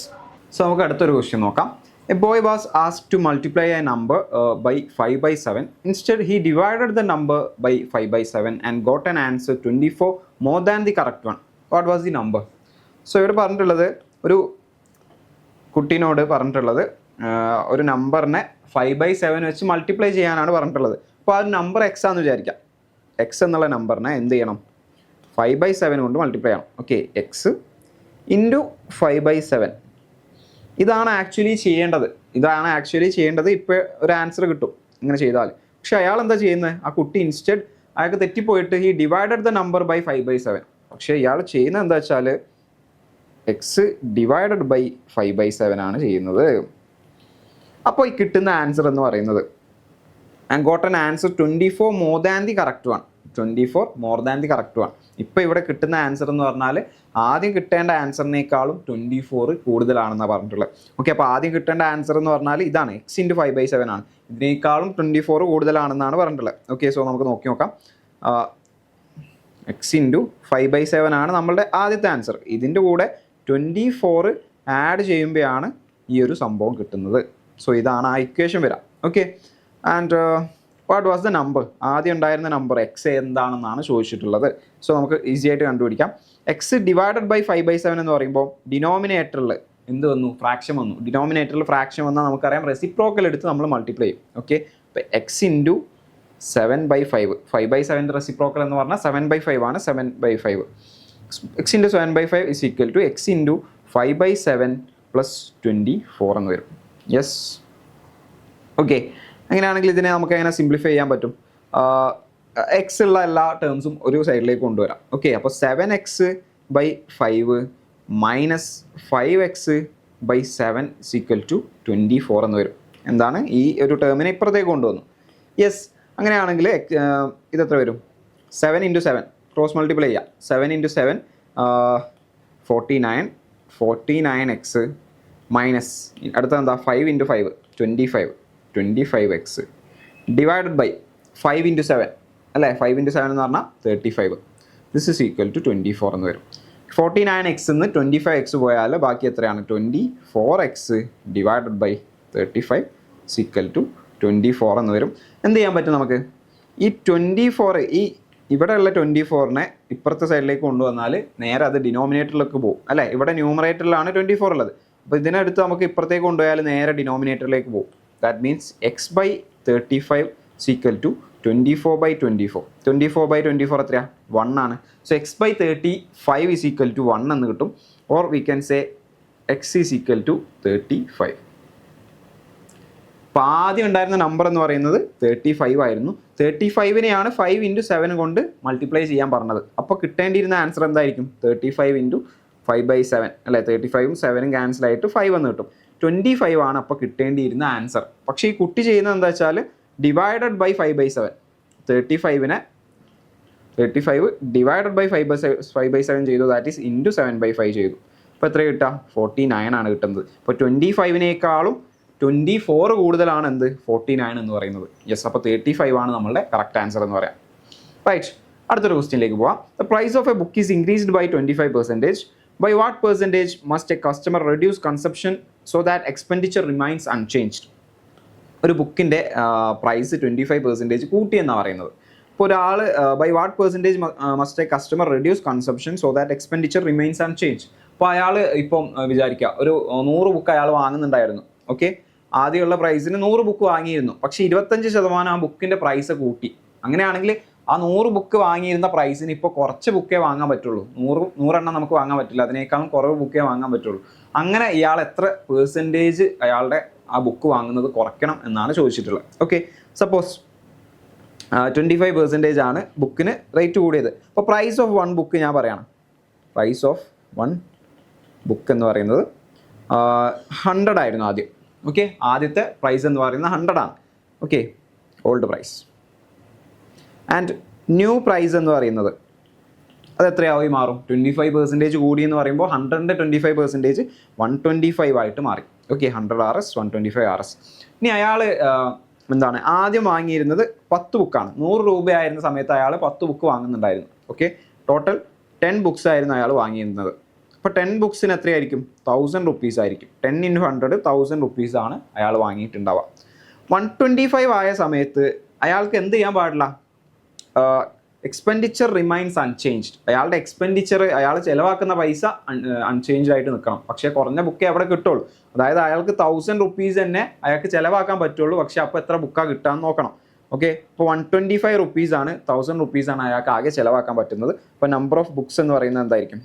So നമുക്ക് അടുത്തൊരു ക്വസ്റ്റ്യൻ നോക്കാം. A boy was asked to multiply a number by 5 by 7. Instead, he divided the number by 5 by 7 and got an answer 24 more than the correct one. What was the number? So ഇവിടെ പറഞ്ഞിട്ടുള്ളത് ഒരു കുട്ടീനോട് പറഞ്ഞിട്ടുള്ളത് ഒരു നമ്പറിനെ 5 by 7 വെച്ച് multiply ചെയ്യാനാണ് പറഞ്ഞിട്ടുള്ളത്. അപ്പോൾ ആ നമ്പർ എക്സ് ആണെന്ന് വിചാരിക്കാം. എക്സ് എന്നുള്ള നമ്പറിനെ എന്ത് ചെയ്യണം? 5 by 7 കൊണ്ട് മൾട്ടിപ്ലൈ ചെയ്യണം. Okay, X into 5 by 7. ഇതാണ് ആക്ച്വലി ചെയ്യേണ്ടത്. ഇപ്പോൾ ഒരു ആൻസർ കിട്ടും ഇങ്ങനെ ചെയ്താൽ. പക്ഷെ അയാൾ എന്താ ചെയ്യുന്നത്? ആ കുട്ടി ഇൻസ്റ്റഡ് അയാൾക്ക് തെറ്റിപ്പോയിട്ട് he divided the number by 5 by 7. പക്ഷേ ഇയാൾ ചെയ്യുന്നത് എന്താ വെച്ചാൽ എക്സ് ഡിവൈഡഡ് ബൈ 5 by 7 ആണ് ചെയ്യുന്നത്. അപ്പോൾ ഈ കിട്ടുന്ന ആൻസർ എന്ന് പറയുന്നത് and got an answer 24 more than the correct one. 24 more than the correct one. ഇപ്പോൾ ഇവിടെ കിട്ടുന്ന ആൻസർ എന്ന് പറഞ്ഞാൽ ആദ്യം കിട്ടേണ്ട ആൻസറിനേക്കാളും 24 കൂടുതലാണെന്നാണ് പറഞ്ഞിട്ടുള്ളത്. ഓക്കെ, അപ്പോൾ ആദ്യം കിട്ടേണ്ട ആൻസർ എന്ന് പറഞ്ഞാൽ ഇതാണ്, എക്സ് ഇൻറ്റു 5 by 7 ആണ്. ഇതിനേക്കാളും 24 കൂടുതലാണെന്നാണ് പറഞ്ഞിട്ടുള്ളത്. ഓക്കെ, സോ നമുക്ക് നോക്കാം. എക്സ് ഇൻറ്റു 5 by 7 ആണ് നമ്മളുടെ ആദ്യത്തെ ആൻസർ. ഇതിൻ്റെ കൂടെ 24 ആഡ് ചെയ്യുമ്പോഴാണ് ഈ ഒരു സംഭവം കിട്ടുന്നത്. സോ ഇതാണ് ആ ഇക്വേഷൻ വരാം. Okay, and what was the number? ആദ്യം ഉണ്ടായിരുന്ന നമ്പർ എക്സ് എന്താണെന്നാണ് ചോദിച്ചിട്ടുള്ളത്. സോ നമുക്ക് ഈസി ആയിട്ട് കണ്ടുപിടിക്കാം. എക്സ് ഡിവൈഡഡ് ബൈ 5 by 7 എന്ന് പറയുമ്പോൾ ഡിനോമിനേറ്ററിൽ എന്ത് വന്നു? ഫ്രാക്ഷൻ വന്നു. ഡിനോമിനേറ്ററിൽ ഫ്രാക്ഷൻ വന്നാൽ നമുക്കറിയാം റെസിപ്രോക്കൽ എടുത്ത് നമ്മൾ മൾട്ടിപ്ലൈ ചെയ്യും. ഓക്കെ, അപ്പോൾ x into 7 by 5. 5 by 7 reciprocal എന്ന് പറഞ്ഞാൽ 7 by 5 ആണ്. 7 by 5 x into 7 by 5 is equal to x into 5 by 7 plus 24 എന്ന് വരും. യെസ്. ഓക്കെ, അങ്ങനെയാണെങ്കിൽ ഇതിനെ നമുക്ക് എങ്ങനെ സിംപ്ലിഫൈ ചെയ്യാൻ പറ്റും? എക്സ് ഉള്ള എല്ലാ ടേംസും ഒരു സൈഡിലേക്ക് കൊണ്ടുവരാം. ഓക്കെ, അപ്പോൾ 7x by 5 minus 5x by 7 equal to 24 എന്ന് വരും. എന്താണ്? ഈ ഒരു ടേമിനെ ഇപ്പുറത്തേക്ക് കൊണ്ടുവന്നു. യെസ്. അങ്ങനെയാണെങ്കിൽ ഇതെത്ര വരും? 7 ഇൻറ്റു 7 ക്രോസ് മൾട്ടിപ്ലൈ ചെയ്യാം. 7 ഇൻറ്റു 7 49. 49x മൈനസ് അടുത്ത എന്താ? 5 into 5 25x divided by 5 into 7 അല്ലേ? 5 ഇൻറ്റു 7 എന്ന് പറഞ്ഞാൽ 35. ദിസ് ഇസ് ഈക്വൽ ടു 24 എന്ന് വരും. 49x നിന്ന് 25x പോയാൽ ബാക്കി എത്രയാണ്? 24x divided by 35 equal to 24 എന്ന് വരും. എന്ത് ചെയ്യാൻ പറ്റും നമുക്ക്? ഈ 24 ഇവിടെയുള്ള 24നെ ഇപ്പുറത്തെ സൈഡിലേക്ക് കൊണ്ടുവന്നാൽ നേരെ അത് ഡിനോമിനേറ്ററിലേക്ക് പോകും അല്ലേ? ഇവിടെ ന്യൂമറേറ്ററിലാണ് 24 ഉള്ളത്. അപ്പോൾ ഇതിനടുത്ത് നമുക്ക് ഇപ്പുറത്തേക്ക് കൊണ്ടുപോയാൽ നേരെ ഡിനോമിനേറ്ററിലേക്ക് പോകും. That means x by 35 equal to 24 by 24. 24 by 24 എത്രയാണ്? 1 ആണ്. So x by 35 is equal to 1 എന്ന് കിട്ടും. Or we can say x is equal to 35. അപ്പോൾ ആദ്യം ഉണ്ടായിരുന്ന നമ്പർ എന്ന് പറയുന്നത് 35 ആയിരുന്നു. 35നെയാണ് 5 ഇൻറ്റു 7 കൊണ്ട് മൾട്ടിപ്ലൈ ചെയ്യാൻ പറഞ്ഞത്. അപ്പോൾ കിട്ടേണ്ടിയിരുന്ന ആൻസർ എന്തായിരിക്കും? 35 ഇൻറ്റു 5 by 7 അല്ലേ? 35ഉം 7ഉം ക്യാൻസൽ ആയിട്ട് 5 എന്ന് കിട്ടും. 25 ആണ് അപ്പോൾ കിട്ടേണ്ടിയിരുന്ന ആൻസർ. പക്ഷേ ഈ കുട്ടി ചെയ്യുന്നത് എന്താ വെച്ചാൽ divided by 5 by 7. 35 divided by 5 by 7 ചെയ്തു. ദാറ്റ് ഈസ് ഇൻറ്റു 7 by 5 ചെയ്തു. ഇപ്പോൾ എത്ര കിട്ടുക? 49 ആണ് കിട്ടുന്നത്. ഇപ്പോൾ 25-നേക്കാളും 24 കൂടുതലാണ് എന്ത്? 49 എന്ന് പറയുന്നത്. യെസ്, അപ്പോൾ 35 ആണ് നമ്മളുടെ കറക്റ്റ് ആൻസർ എന്ന് പറയാം. റൈറ്റ്, അടുത്തൊരു ക്വസ്റ്റ്യനിലേക്ക് പോവാം. The price of a book is increased by 25%. By what percentage must a customer reduce consumption so that expenditure remains unchanged? ഒരു ബുക്കിൻ്റെ പ്രൈസ് 25% കൂട്ടി എന്നാണ് പറയുന്നത്. ഇപ്പോൾ ഒരാൾ by what percentage must a customer reduce consumption so that expenditure remains unchange. അപ്പോൾ അയാൾ ഇപ്പം വിചാരിക്കുക ഒരു 100 ബുക്ക് അയാൾ വാങ്ങുന്നുണ്ടായിരുന്നു. ഓക്കെ, ആദ്യമുള്ള പ്രൈസിന് 100 ബുക്ക് വാങ്ങിയിരുന്നു. പക്ഷേ 25% ആ ബുക്കിൻ്റെ പ്രൈസ് കൂട്ടി. അങ്ങനെയാണെങ്കിൽ ആ 100 ബുക്ക് വാങ്ങിയിരുന്ന പ്രൈസിന് ഇപ്പോൾ കുറച്ച് ബുക്കേ വാങ്ങാൻ പറ്റുള്ളൂ. 100 എണ്ണം നമുക്ക് വാങ്ങാൻ പറ്റില്ല, അതിനേക്കാളും കുറവ് ബുക്കേ വാങ്ങാൻ പറ്റുള്ളൂ. അങ്ങനെ ഇയാൾ എത്ര പെർസെൻറ്റേജ് അയാളുടെ ആ ബുക്ക് വാങ്ങുന്നത് കുറയ്ക്കണം എന്നാണ് ചോദിച്ചിട്ടുള്ളത്. ഓക്കെ, സപ്പോസ് 25% ആണ് ബുക്കിന് റേറ്റ് കൂടിയത്. അപ്പോൾ പ്രൈസ് ഓഫ് 1 ബുക്ക് ഞാൻ പറയണം. പ്രൈസ് ഓഫ് 1 ബുക്ക് എന്ന് പറയുന്നത് 100 ആയിരുന്നു ആദ്യം. ഓക്കെ, ആദ്യത്തെ പ്രൈസ് എന്ന് പറയുന്നത് 100 ആണ്. Okay, old price. And new price എന്ന് പറയുന്നത് അത് എത്രയായി മാറും? 25% കൂടി എന്ന് പറയുമ്പോൾ 100ൻ്റെ 25% 125 ആയിട്ട് മാറി. Okay, 100 RS 125 RS. ഇനി അയാൾ എന്താണ് ആദ്യം വാങ്ങിയിരുന്നത് 10 ബുക്കാണ്. 100 രൂപയായിരുന്ന സമയത്ത് അയാൾ 10 ബുക്ക് വാങ്ങുന്നുണ്ടായിരുന്നു. ഓക്കെ, ടോട്ടൽ 10 ബുക്സ് ആയിരുന്നു അയാൾ വാങ്ങിയിരുന്നത്. അപ്പോൾ 10 ബുക്സിന് എത്രയായിരിക്കും? 1000 റുപ്പീസ് ആയിരിക്കും. 10 × 100 1000 റുപ്പീസ് ആണ് അയാൾ വാങ്ങിയിട്ടുണ്ടാവുക. 125 ആയ സമയത്ത് അയാൾക്ക് എന്ത് ചെയ്യാൻ പാടില്ല? Expenditure remains unchanged. അയാളുടെ എക്സ്പെൻഡിച്ചർ, അയാൾ ചിലവാക്കുന്ന പൈസ അൺചേഞ്ച്ഡ് ആയിട്ട് നിൽക്കണം. പക്ഷേ കുറഞ്ഞ ബുക്കേ അവിടെ കിട്ടുള്ളൂ. അതായത് അയാൾക്ക് 1000 റുപ്പീസ് തന്നെ അയാൾക്ക് ചിലവാക്കാൻ പറ്റുള്ളൂ. പക്ഷേ അപ്പോൾ എത്ര ബുക്കാണ് കിട്ടാന്ന് നോക്കണം. ഓക്കെ, ഇപ്പോൾ 125 റുപ്പീസ് ആണ്, 1000 റുപ്പീസ് ആണ് അയാൾക്ക് ആകെ ചിലവാക്കാൻ പറ്റുന്നത്. അപ്പോൾ നമ്പർ ഓഫ് ബുക്സ് എന്ന് പറയുന്നത് എന്തായിരിക്കും?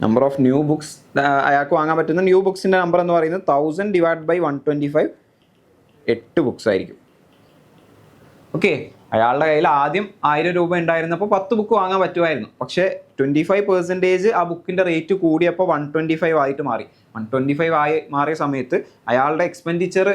നമ്പർ ഓഫ് ന്യൂ ബുക്സ് അയാൾക്ക് വാങ്ങാൻ പറ്റുന്ന ന്യൂ ബുക്സിൻ്റെ നമ്പർ എന്ന് പറയുന്നത് 1000 / 125 8 ബുക്സ് ആയിരിക്കും. ഓക്കെ, അയാളുടെ കയ്യിൽ ആദ്യം 1000 രൂപ ഉണ്ടായിരുന്നപ്പോൾ 10 ബുക്ക് വാങ്ങാൻ പറ്റുമായിരുന്നു. പക്ഷേ 25% ആ ബുക്കിൻ്റെ റേറ്റ് കൂടിയപ്പോൾ 125 ആയിട്ട് മാറി. 125 ആയി മാറിയ സമയത്ത് അയാളുടെ എക്സ്പെൻഡിച്ചർ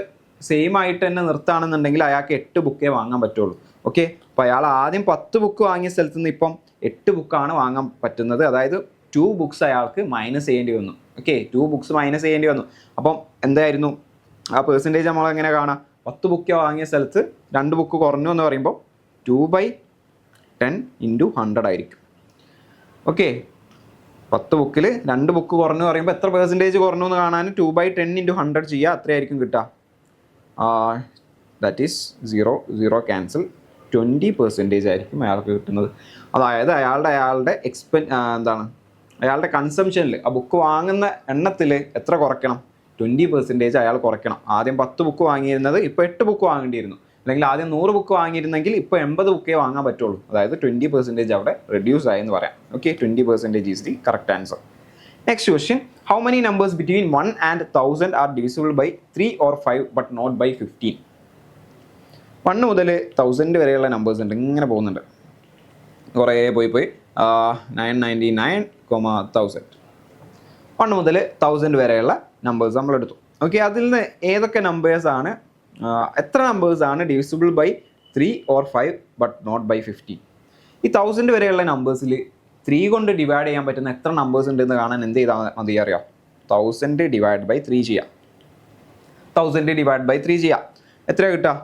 സെയിം ആയിട്ട് തന്നെ നിർത്തുകയാണെന്നുണ്ടെങ്കിൽ അയാൾക്ക് 8 ബുക്കേ വാങ്ങാൻ പറ്റുള്ളൂ. ഓക്കെ, അപ്പോൾ അയാൾ ആദ്യം 10 ബുക്ക് വാങ്ങിയ സ്ഥലത്ത് നിന്ന് ഇപ്പം 8 ബുക്കാണ് വാങ്ങാൻ പറ്റുന്നത്. അതായത് 2 ബുക്സ് അയാൾക്ക് മൈനസ് ചെയ്യേണ്ടി വന്നു. ഓക്കെ, 2 ബുക്സ് മൈനസ് ചെയ്യേണ്ടി വന്നു. അപ്പം എന്തായിരുന്നു ആ പെർസെൻറ്റേജ് നമ്മൾ എങ്ങനെ കാണാം? 10 ബുക്ക് വാങ്ങിയ സ്ഥലത്ത് 2 ബുക്ക് കുറഞ്ഞു എന്ന് പറയുമ്പോൾ 2/10 × 100 ആയിരിക്കും. ഓക്കെ, 10 ബുക്കിൽ 2 ബുക്ക് കുറഞ്ഞു പറയുമ്പോൾ എത്ര പെർസെൻറ്റേജ് കുറഞ്ഞു എന്ന് കാണാൻ 2/10 × 100 ചെയ്യുക. അത്രയായിരിക്കും കിട്ടുക. ദാറ്റ് ഈസ് 0 ക്യാൻസൽ 20% ആയിരിക്കും അയാൾക്ക് കിട്ടുന്നത്. അതായത് അയാളുടെ അയാളുടെ കൺസംഷനിൽ ആ ബുക്ക് വാങ്ങുന്ന എണ്ണത്തിൽ എത്ര കുറയ്ക്കണം? 20% അയാൾ കുറയ്ക്കണം. ആദ്യം 10 ബുക്ക് വാങ്ങിയിരുന്നത് ഇപ്പോൾ 8 ബുക്ക് വാങ്ങേണ്ടിയിരുന്നു. അല്ലെങ്കിൽ ആദ്യം 100 ബുക്ക് വാങ്ങിയിരുന്നെങ്കിൽ ഇപ്പോൾ 80 ബുക്കേ വാങ്ങാൻ പറ്റുള്ളൂ. അതായത് 20% അവിടെ റെഡ്യൂസ് ആയെന്ന് പറയാം. Okay, 20% is the correct answer. Next question, how many numbers between 1 and 1000 are divisible by 3 or 5 but not by 15? 1 മുതൽ 1000 വരെയുള്ള നമ്പേഴ്സ് ഉണ്ട്, ഇങ്ങനെ പോകുന്നുണ്ട്. കുറേ പോയി 999, 1000. 1 മുതൽ 1000 വരെയുള്ള നമ്പേഴ്സ് നമ്മളെടുത്തു. ഓക്കെ, അതിൽ നിന്ന് ഏതൊക്കെ നമ്പേഴ്സാണ് എത്ര നമ്പേഴ്സാണ് divisible by 3 or 5 but not by 15? ഈ 1000 വരെയുള്ള നമ്പേഴ്സിൽ 3 കൊണ്ട് ഡിവൈഡ് ചെയ്യാൻ പറ്റുന്ന എത്ര നമ്പേഴ്സ് ഉണ്ടെന്ന് കാണാൻ എന്ത് ചെയ്താൽ മതി അറിയാം? 1000 / 3 ചെയ്യാം. 1000 / 3 ചെയ്യാം. എത്ര കിട്ടുക?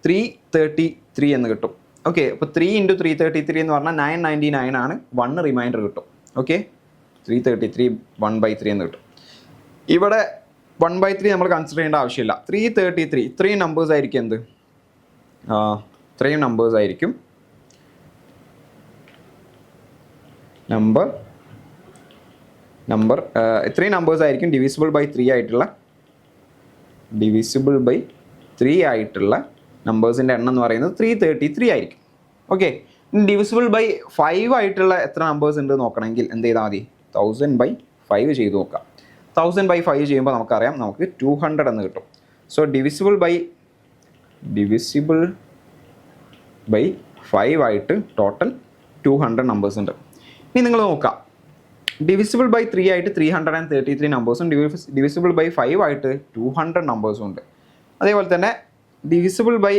333 എന്ന് കിട്ടും. ഓക്കെ, അപ്പോൾ 3 × 333 എന്ന് പറഞ്ഞാൽ 999 ആണ്. 1 റിമൈൻഡർ കിട്ടും. ഓക്കെ, 333 1/3 എന്ന് കിട്ടും. ഇവിടെ 1/3 നമ്മൾ കൺസിഡർ ചെയ്യേണ്ട ആവശ്യമില്ല. 333 ഇത്രയും നമ്പേഴ്സ് ആയിരിക്കും എന്ത്? ഇത്രയും നമ്പേഴ്സ് ആയിരിക്കും ഇത്രയും നമ്പേഴ്സ് ആയിരിക്കും ഡിവിസിബിൾ ബൈ 3 ആയിട്ടുള്ള നമ്പേഴ്സിൻ്റെ എണ്ണം എന്ന് പറയുന്നത് 333 ആയിരിക്കും. ഓക്കെ, ഡിവിസിബിൾ ബൈ 5 ആയിട്ടുള്ള എത്ര നമ്പേഴ്സ് ഉണ്ട് നോക്കണമെങ്കിൽ എന്ത് ചെയ്താൽ മതി? 1000/5 ചെയ്ത് നോക്കാം. 1000/5 ചെയ്യുമ്പോൾ നമുക്കറിയാം നമുക്ക് 200 എന്ന് കിട്ടും. സോ ഡിവിസിബിൾ ബൈ 5 ആയിട്ട് ടോട്ടൽ 200 നമ്പേഴ്സ് ഉണ്ട്. ഇനി നിങ്ങൾ നോക്കാം, ഡിവിസിബിൾ ബൈ 3 ആയിട്ട് 333 നമ്പേഴ്സും ഡിവിസിബിൾ ബൈ 5 ആയിട്ട് 200 നമ്പേഴ്സും ഉണ്ട്. അതേപോലെ തന്നെ ഡിവിസിബിൾ ബൈ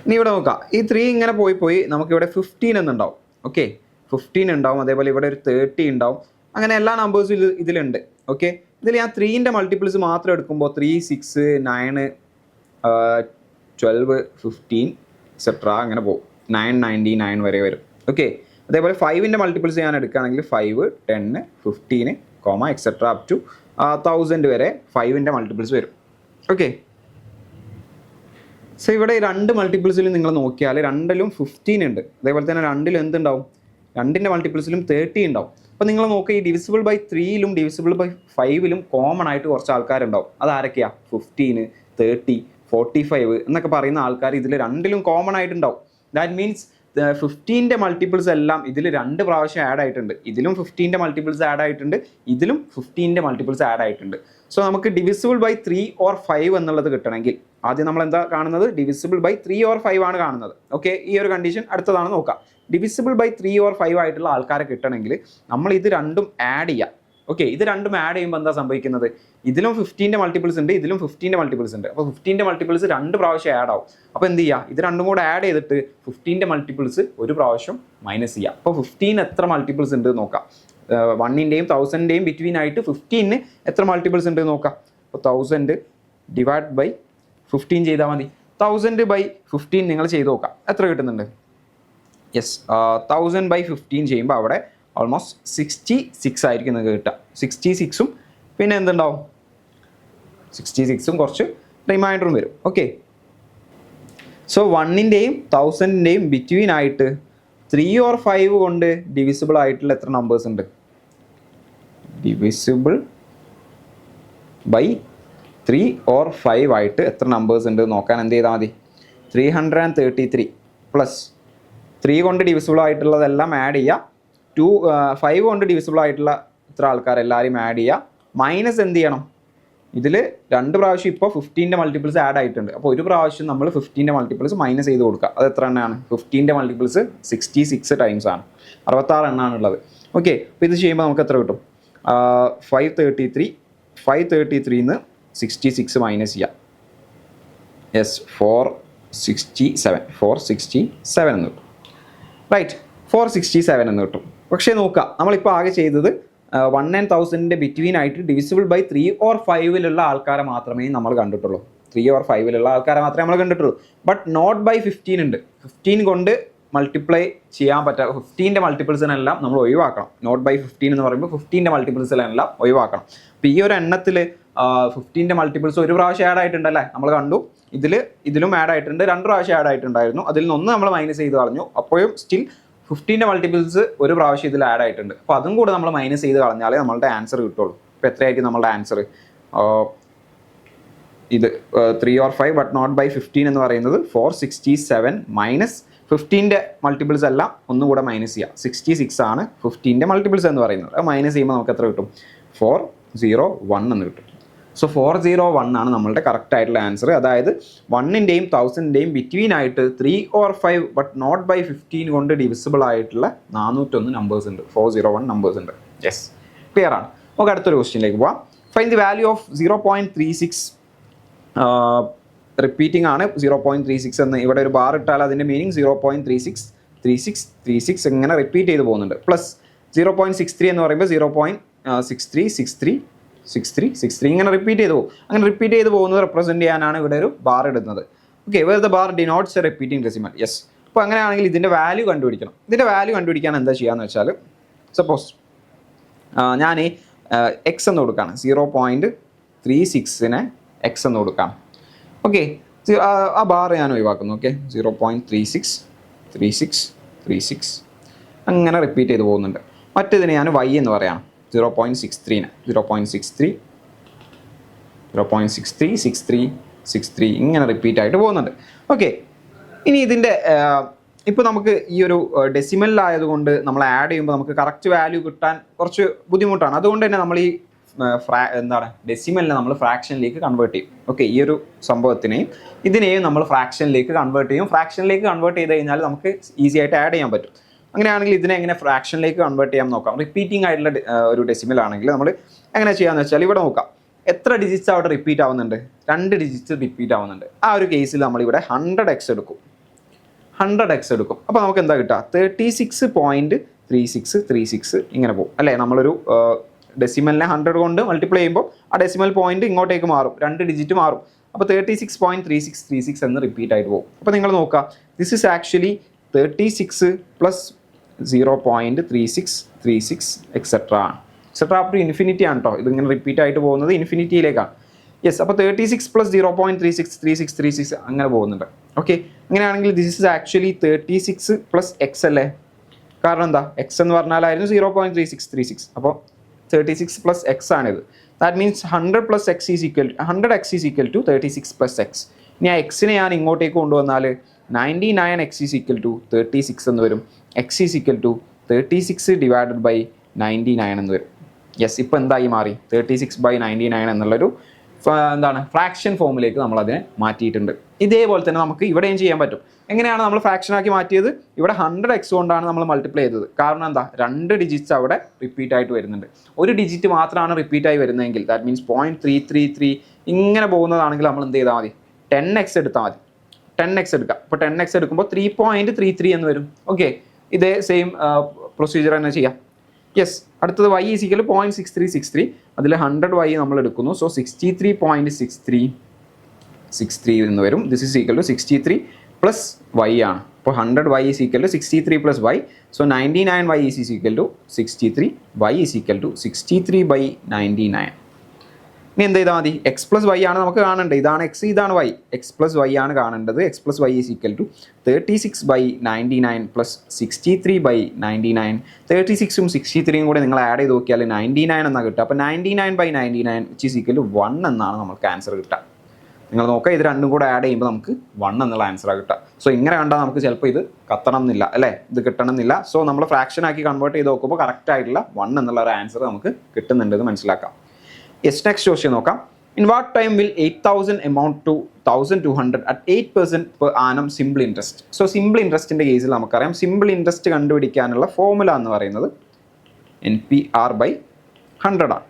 ഇനി ഇവിടെ നോക്കാം, ഈ 3 ഇങ്ങനെ പോയി നമുക്കിവിടെ 15 എന്നുണ്ടാവും. ഓക്കെ, 15 ഉണ്ടാവും, അതേപോലെ ഇവിടെ ഒരു 30 ഉണ്ടാവും. അങ്ങനെ എല്ലാ നമ്പേഴ്സും ഇതിലുണ്ട്. ഓക്കെ, ഇതിൽ ഞാൻ 3ൻ്റെ മൾട്ടിപ്പിൾസ് മാത്രം എടുക്കുമ്പോൾ 3, 6, 9, 12, 15 എക്സെട്ര അങ്ങനെ പോകും. 9, 99 വരെ വരും. ഓക്കെ, അതേപോലെ 5ൻ്റെ മൾട്ടിപ്പിൾസ് ഞാൻ എടുക്കുകയാണെങ്കിൽ 5, 10, 15, എക്സെട്ര അപ് ടു 1000 വരെ 5ൻ്റെ മൾട്ടിപ്പിൾസ് വരും. ഓക്കെ, സോ ഇവിടെ 2 മൾട്ടിപ്പിൾസിൽ നിങ്ങൾ നോക്കിയാൽ രണ്ടിലും 15 ഉണ്ട്. അതേപോലെ തന്നെ രണ്ടിലും എന്തുണ്ടാവും, 2ൻ്റെ മൾട്ടിപ്പിൾസിലും 30 ഉണ്ടാവും. അപ്പോൾ നിങ്ങൾ നോക്കുക, ഈ ഡിവിസിബിൾ ബൈ 3ലും ഡിവിസിബിൾ ബൈ 5ലും കോമൺ ആയിട്ട് കുറച്ച് ആൾക്കാരുണ്ടാവും. അതാരൊക്കെയാണ്? 15, 30, 45 എന്നൊക്കെ പറയുന്ന ആൾക്കാർ ഇതിൽ രണ്ടിലും കോമൺ ആയിട്ടുണ്ടാവും. ദാറ്റ് മീൻസ് 15ൻ്റെ മൾട്ടിപ്പിൾസ് എല്ലാം ഇതിൽ 2 പ്രാവശ്യം ആഡ് ആയിട്ടുണ്ട്. ഇതിലും 15ൻ്റെ മൾട്ടിപ്പിൾസ് ആഡ് ആയിട്ടുണ്ട്, ഇതിലും 15ൻ്റെ മൾട്ടിപ്പിൾസ് ആഡ് ആയിട്ടുണ്ട്. സോ നമുക്ക് ഡിവിസിബിൾ ബൈ 3 or 5 എന്നുള്ളത് കിട്ടണമെങ്കിൽ ആദ്യം നമ്മൾ എന്താ കാണുന്നത്? ഡിവിസിബിൾ ബൈ 3 or 5 ആണ് കാണുന്നത്. ഓക്കെ, ഈ ഒരു കണ്ടീഷൻ അടുത്തതാണ് നോക്കാം. ഡിവിസിബിൾ ബൈ 3 or 5 ആയിട്ടുള്ള ആൾക്കാരെ കിട്ടണമെങ്കിൽ നമ്മൾ ഇത് രണ്ടും ആഡ് ചെയ്യാം. ഓക്കെ, ഇത് രണ്ടും ആഡ് ചെയ്യുമ്പോൾ എന്താ സംഭവിക്കുന്നത്? ഇതിലും 15ൻ്റെ മൾട്ടിപ്പിൾസ് ഉണ്ട്, ഇതിലും 15ൻ്റെ മൾട്ടിപ്പിൾസ് ഉണ്ട്. അപ്പോൾ 15ൻ്റെ മൾട്ടിപ്പിൾസ് 2 പ്രാവശ്യം ആഡ് ആവും. അപ്പോൾ എന്ത് ചെയ്യുക? ഇത് രണ്ടും കൂടെ ആഡ് ചെയ്തിട്ട് 15ൻ്റെ മൾട്ടിപ്പിൾസ് ഒരു പ്രാവശ്യം മൈനസ് ചെയ്യുക. അപ്പോൾ 15 എത്ര മൾട്ടിപ്പിൾസ് ഉണ്ട് നോക്കാം. 1ൻ്റെയും 1000ൻ്റെയും ബിറ്റ്വീൻ ആയിട്ട് 15 എത്ര മൾട്ടിപ്പിൾസ് ഉണ്ട് നോക്കാം. അപ്പോൾ 1000 ഡിവൈഡ് ബൈ 15 ചെയ്താൽ മതി. 1000 ബൈ 15 നിങ്ങൾ ചെയ്ത് നോക്കാം, എത്ര കിട്ടുന്നുണ്ട്? യെസ്, 1000 ബൈ 15 ചെയ്യുമ്പോൾ അവിടെ ഓൾമോസ്റ്റ് 66 ആയിരിക്കും നിങ്ങൾക്ക് കിട്ടുക. 66ഉം പിന്നെ എന്തുണ്ടാവും? 66ഉം കുറച്ച് റിമൈൻഡറും വരും. ഓക്കെ, സോ 1ൻ്റെയും 1000ൻ്റെയും ബിറ്റ്വീൻ ആയിട്ട് 3 or 5 കൊണ്ട് ഡിവിസിബിൾ ആയിട്ടുള്ള എത്ര നമ്പേഴ്സ് ഉണ്ട്? ഡിവിസിബിൾ ബൈ 3 or 5 ആയിട്ട് എത്ര നമ്പേഴ്സ് ഉണ്ട് നോക്കാൻ എന്ത് ചെയ്താൽ മതി? 333 പ്ലസ് 3 കൊണ്ട് ഡിവിസിബിൾ ആയിട്ടുള്ളതെല്ലാം ആഡ് ചെയ്യുക, 5 കൊണ്ട് ഡിവിസിബിൾ ആയിട്ടുള്ള ഇത്ര ആൾക്കാർ എല്ലാവരും ആഡ് ചെയ്യുക, മൈനസ് എന്ത് ചെയ്യണം? ഇതിൽ 2 പ്രാവശ്യം ഇപ്പോൾ 15ൻ്റെ മൾട്ടിപ്പിൾസ് ആഡ് ആയിട്ടുണ്ട്. അപ്പോൾ ഒരു പ്രാവശ്യം നമ്മൾ 15ൻ്റെ മൾട്ടിപ്പിൾസ് മൈനസ് ചെയ്ത് കൊടുക്കുക. അത് എത്ര എണ്ണമാണ്? 15ൻ്റെ മൾട്ടിപ്പിൾസ് 66 ടൈംസ് ആണ്, 66 എണ്ണമാണ് ഉള്ളത്. ഓക്കെ, അപ്പോൾ ഇത് ചെയ്യുമ്പോൾ നമുക്ക് എത്ര കിട്ടും? 533ന്ന് 66 മൈനസ് ചെയ്യാം. യെസ്, 467 എന്ന് കിട്ടും. റൈറ്റ്, 467 എന്ന് കിട്ടും. പക്ഷേ നോക്കുക, നമ്മളിപ്പോൾ ആകെ ചെയ്തത് 1 and 1000ൻ്റെ ബിറ്റ്വീൻ ആയിട്ട് ഡിവിസിബിൾ ബൈ 3 or 5ലുള്ള ആൾക്കാരെ മാത്രമേ നമ്മൾ കണ്ടിട്ടുള്ളൂ. 3 or 5ലുള്ള ആൾക്കാരെ മാത്രമേ നമ്മൾ കണ്ടിട്ടുള്ളൂ. ബട്ട് നോട്ട് ബൈ 15 ഉണ്ട്. 15 കൊണ്ട് മൾട്ടിപ്ലൈ ചെയ്യാൻ പറ്റുക, 15ൻ്റെ മൾട്ടിപ്പിൾസിനെല്ലാം നമ്മൾ ഒഴിവാക്കണം. നോട്ട് ബൈ 15 എന്ന് പറയുമ്പോൾ 15ൻ്റെ മൾട്ടിപ്പിൾസിനെല്ലാം ഒഴിവാക്കണം. അപ്പോൾ ഈ ഒരു എണ്ണത്തിൽ 15ൻ്റെ മൾട്ടിപ്പിൾസ് ഒരു പ്രാവശ്യം ആഡ് ആയിട്ടുണ്ടല്ലേ, നമ്മൾ കണ്ടു. ഇതിലും ആഡ് ആയിട്ടുണ്ട്, 2 പ്രാവശ്യം ആഡ് ആയിട്ടുണ്ടായിരുന്നു. അതിൽ നിന്ന് 1 നമ്മൾ മൈനസ് ചെയ്ത് കളഞ്ഞു. അപ്പോഴും സ്റ്റിൽ 15ൻ്റെ മൾട്ടിപ്പിൾസ് ഒരു പ്രാവശ്യം ഇതിൽ ആഡ് ആയിട്ടുണ്ട്. അപ്പോൾ അതും കൂടെ നമ്മൾ മൈനസ് ചെയ്ത് കളഞ്ഞാലേ നമ്മളുടെ ആൻസർ കിട്ടുള്ളൂ. ഇപ്പോൾ എത്രയായിരിക്കും നമ്മളുടെ ആൻസർ? ഇത് 3 or 5 ബട്ട് നോട്ട് ബൈ 15 എന്ന് പറയുന്നത് 467 മൈനസ് 15ൻ്റെ മൾട്ടിപ്പിൾസ് എല്ലാം ഒന്നും കൂടെ മൈനസ് ചെയ്യുക. 66 ആണ് 15ൻ്റെ മൾട്ടിപ്പിൾസ് എന്ന് പറയുന്നത്. അത് മൈനസ് ചെയ്യുമ്പോൾ നമുക്ക് എത്ര കിട്ടും? 401 എന്ന് കിട്ടും. സോ 401 ആണ് നമ്മളുടെ കറക്റ്റ് ആയിട്ടുള്ള ആൻസർ. അതായത് 1ൻ്റെയും 1000ൻ്റെയും ബിറ്റ്വീൻ ആയിട്ട് 3 or 5 ബട്ട് നോട്ട് ബൈ 15 കൊണ്ട് ഡിവിസിബിൾ ആയിട്ടുള്ള 401 നമ്പേഴ്സ് ഉണ്ട്, 401 നമ്പേഴ്സ് ഉണ്ട്. യെസ്, ക്ലിയർ ആണ്. നമുക്ക് അടുത്തൊരു ക്വസ്റ്റ്യനിലേക്ക് പോവാം. Find the value of 0.36. Repeating ആണ് 0.36 എന്ന്. ഇവിടെ ഒരു ബാർ ഇട്ടാൽ അതിൻ്റെ മീനിങ് 0.36 ഇങ്ങനെ റിപ്പീറ്റ് ചെയ്ത് പോകുന്നുണ്ട്. പ്ലസ് 0.63 എന്ന് പറയുമ്പോൾ 0.63 ഇങ്ങനെ റിപ്പീറ്റ് ചെയ്ത് പോകും. അങ്ങനെ റിപ്പീറ്റ് ചെയ്ത് പോകുന്നത് റെപ്രസെൻറ്റ് ചെയ്യാനാണ് ഇവിടെ ഒരു ബാർ ഇടുന്നത്. Okay, where the bar denotes a repeating decimal. Yes, അപ്പോൾ അങ്ങനെയാണെങ്കിൽ ഇതിൻ്റെ വാല്യൂ കണ്ടുപിടിക്കണം. ഇതിൻ്റെ വാല്യൂ കണ്ടുപിടിക്കാൻ എന്താ ചെയ്യാന്ന് വെച്ചാൽ, സപ്പോസ് ഞാൻ എക്സ് എന്ന് കൊടുക്കുകയാണ്, 0.36നെ എക്സ് എന്ന് കൊടുക്കാം. ഓക്കെ, ആ ബാർ ഞാൻ ഒഴിവാക്കുന്നു. ഓക്കെ, 0.36 അങ്ങനെ റിപ്പീറ്റ് ചെയ്ത് പോകുന്നുണ്ട്. മറ്റേതിന് ഞാൻ വൈ എന്ന് പറയാം, 0.63 ഇങ്ങനെ റിപ്പീറ്റ് ആയിട്ട് പോകുന്നുണ്ട്. ഓക്കെ, ഇനി ഇതിൻ്റെ ഇപ്പോൾ നമുക്ക് ഈ ഒരു ഡെസിമലിലായതുകൊണ്ട് നമ്മൾ ആഡ് ചെയ്യുമ്പോൾ നമുക്ക് കറക്റ്റ് വാല്യൂ കിട്ടാൻ കുറച്ച് ബുദ്ധിമുട്ടാണ്. അതുകൊണ്ട് തന്നെ നമ്മൾ ഈ ഡെസിമലിനെ നമ്മൾ ഫ്രാക്ഷനിലേക്ക് കൺവേർട്ട് ചെയ്യും. ഓക്കെ, ഈ ഒരു സംഭവത്തിനെയും ഇതിനെയും നമ്മൾ ഫ്രാക്ഷനിലേക്ക് കൺവേർട്ട് ചെയ്യും. ഫ്രാക്ഷനിലേക്ക് കൺവേർട്ട് ചെയ്ത് കഴിഞ്ഞാൽ നമുക്ക് ഈസി ആയിട്ട് ആഡ് ചെയ്യാൻ പറ്റും. അങ്ങനെയാണെങ്കിൽ ഇതിനെ എങ്ങനെ ഫ്രാക്ഷനിലേക്ക് കൺവേർട്ട് ചെയ്യാൻ നോക്കാം. റിപ്പീറ്റിംഗ് ആയിട്ടുള്ള ഒരു ഡെസിമൽ ആണെങ്കിൽ നമ്മൾ എങ്ങനെ ചെയ്യാമെന്ന് വെച്ചാൽ, ഇവിടെ നോക്കാം എത്ര ഡിജിറ്റ്സ് അവിടെ റിപ്പീറ്റ് ആവുന്നുണ്ട്? 2 ഡിജിറ്റ്സ് റിപ്പീറ്റ് ആവുന്നുണ്ട്. ആ ഒരു കേസിൽ നമ്മളിവിടെ 100x എടുക്കും. അപ്പോൾ നമുക്ക് എന്താ കിട്ടുക? 36.36 36 ഇങ്ങനെ പോകും അല്ലേ. നമ്മളൊരു ഡെസിമലിനെ 100 കൊണ്ട് മൾട്ടിപ്ലൈ ചെയ്യുമ്പോൾ ആ ഡെസിമൽ പോയിന്റ് ഇങ്ങോട്ടേക്ക് മാറും, 2 ഡിജിറ്റ് മാറും. അപ്പോൾ 36.3636 എന്ന് റിപ്പീറ്റ് ആയിട്ട് പോകും. അപ്പോൾ നിങ്ങൾ നോക്കുക, this is actually 36 plus 0.3636 etcetera up to infinity ആണ് കേട്ടോ. ഇതിങ്ങനെ റിപ്പീറ്റ് ആയിട്ട് പോകുന്നത് ഇൻഫിനിറ്റിയിലേക്കാണ്. യെസ്, അപ്പോൾ 36 പ്ലസ് 0.363636 അങ്ങനെ പോകുന്നുണ്ട്. ഓക്കെ, അങ്ങനെയാണെങ്കിൽ this is actually 36 plus x അല്ലേ. കാരണം എന്താ, എക്സ് എന്ന് പറഞ്ഞാലായിരുന്നു 0.3636. അപ്പോൾ 36 പ്ലസ് എക്സ് ആണിത്. That means 100 plus x is equal 100 x is equal to 36 plus x. ഇനി ആ എക്സിനെ ഞാൻ ഇങ്ങോട്ടേക്ക് കൊണ്ടുവന്നാൽ 99 എക്സ് ഈസ് ഈക്വൽ ടു 36 എന്ന് വരും. X is equal to 36 divided by 99 എന്ന് വരും. യെസ്, ഇപ്പോൾ എന്തായി മാറി, 36/99 എന്നുള്ളൊരു എന്താണ് ഫ്രാക്ഷൻ ഫോമിലേക്ക് നമ്മൾ അതിനെ മാറ്റിയിട്ടുണ്ട്. ഇതേപോലെ തന്നെ നമുക്ക് ഇവിടെയും ചെയ്യാൻ പറ്റും. എങ്ങനെയാണ് നമ്മൾ ഫ്രാക്ഷൻ ആക്കി മാറ്റിയത്? ഇവിടെ 100x കൊണ്ടാണ് നമ്മൾ മൾട്ടിപ്ലൈ ചെയ്തത്. കാരണം എന്താ, 2 ഡിജിറ്റ്സ് അവിടെ റിപ്പീറ്റ് ആയിട്ട് വരുന്നുണ്ട്. ഒരു ഡിജിറ്റ് മാത്രമാണ് റിപ്പീറ്റ് ആയി വരുന്നതെങ്കിൽ ദാറ്റ് മീൻസ് 0.333 ഇങ്ങനെ പോകുന്നതാണെങ്കിൽ നമ്മൾ എന്ത് ചെയ്താൽ മതി, 10x എടുത്താൽ മതി. 10x എടുക്കാം. അപ്പോൾ 10x എടുക്കുമ്പോൾ 3.33 എന്ന് വരും. ഓക്കെ, ഇതേ സെയിം പ്രൊസീജിയർ തന്നെ ചെയ്യാം. യെസ്, അടുത്തത് y ഈസ് ഈക്വൽ 0.6363. അതിൽ 100y നമ്മൾ എടുക്കുന്നു. സോ 63.63 എന്ന് വരും. This is equal to 63 plus y ആണ്. അപ്പോൾ 100y is equal to 63 plus y. So 99y is equal to 63. y is equal to 63/99. ഇനി എന്ത് ചെയ്താൽ മതി, എക്സ് പ്ലസ് വൈ ആണ് നമുക്ക് കാണേണ്ടത്. ഇതാണ് എക്സ്, ഇതാണ് വൈ. എക്സ് പ്ലസ് വൈ ആണ് കാണേണ്ടത്. X plus y is equal to 36/99 plus 63/99. 36ഉം 63യും കൂടെ നിങ്ങൾ ആഡ് ചെയ്ത് നോക്കിയാൽ 99 എന്നാണ് കിട്ടുക. അപ്പോൾ 99/99 വിച്ച് ഈസ് ഈക്വൽ ടു 1 എന്നാണ് നമുക്ക് ആൻസർ കിട്ടുക. നിങ്ങൾ നോക്കുക, ഇത് രണ്ടും കൂടെ ആഡ് ചെയ്യുമ്പോൾ നമുക്ക് 1 എന്നുള്ള ആൻസറാണ് കിട്ടുക. സോ ഇങ്ങനെ കണ്ടാൽ നമുക്ക് ചിലപ്പോൾ ഇത് കത്തണം എന്നില്ല അല്ലേ, ഇത് കിട്ടണം എന്നില്ല. സോ നമ്മൾ ഫ്രാക്ഷൻ ആക്കി കൺവേർട്ട് ചെയ്ത് നോക്കുമ്പോൾ കറക്റ്റ് ആയിട്ടുള്ള 1 എന്നുള്ള ഒരു ആൻസർ നമുക്ക് കിട്ടുന്നുണ്ടെന്ന് മനസ്സിലാക്കാം. യെസ്, നെക്സ്റ്റ് ക്വസ്റ്റ്യൻ നോക്കാം. In what time will 8,000 amount to 1,200 at 8% per annum simple interest? So simple ഇൻട്രസ്റ്റിൻ്റെ കേസിൽ നമുക്കറിയാം, സിമ്പിൾ ഇൻട്രസ്റ്റ് കണ്ടുപിടിക്കാനുള്ള ഫോർമുല എന്ന് പറയുന്നത് NPR/100 ആണ്.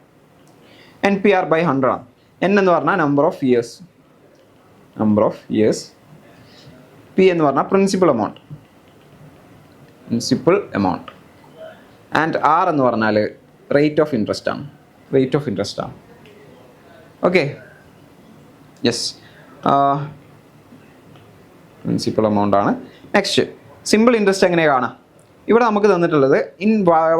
NPR/100 ആണ്. N എന്ന് പറഞ്ഞാൽ നമ്പർ ഓഫ് ഇയേഴ്സ്, P എന്ന് പറഞ്ഞാൽ പ്രിൻസിപ്പൽ എമൗണ്ട്, ആൻഡ് R എന്ന് പറഞ്ഞാൽ റേറ്റ് ഓഫ് ഇൻട്രസ്റ്റ് ആണ്. ഓക്കെ, യെസ്, പ്രിൻസിപ്പൽ എമൗണ്ട് ആണ്. നെക്സ്റ്റ്, സിമ്പിൾ ഇൻട്രസ്റ്റ് എങ്ങനെ കാണാം? ഇവിടെ നമുക്ക് തന്നിട്ടുള്ളത് in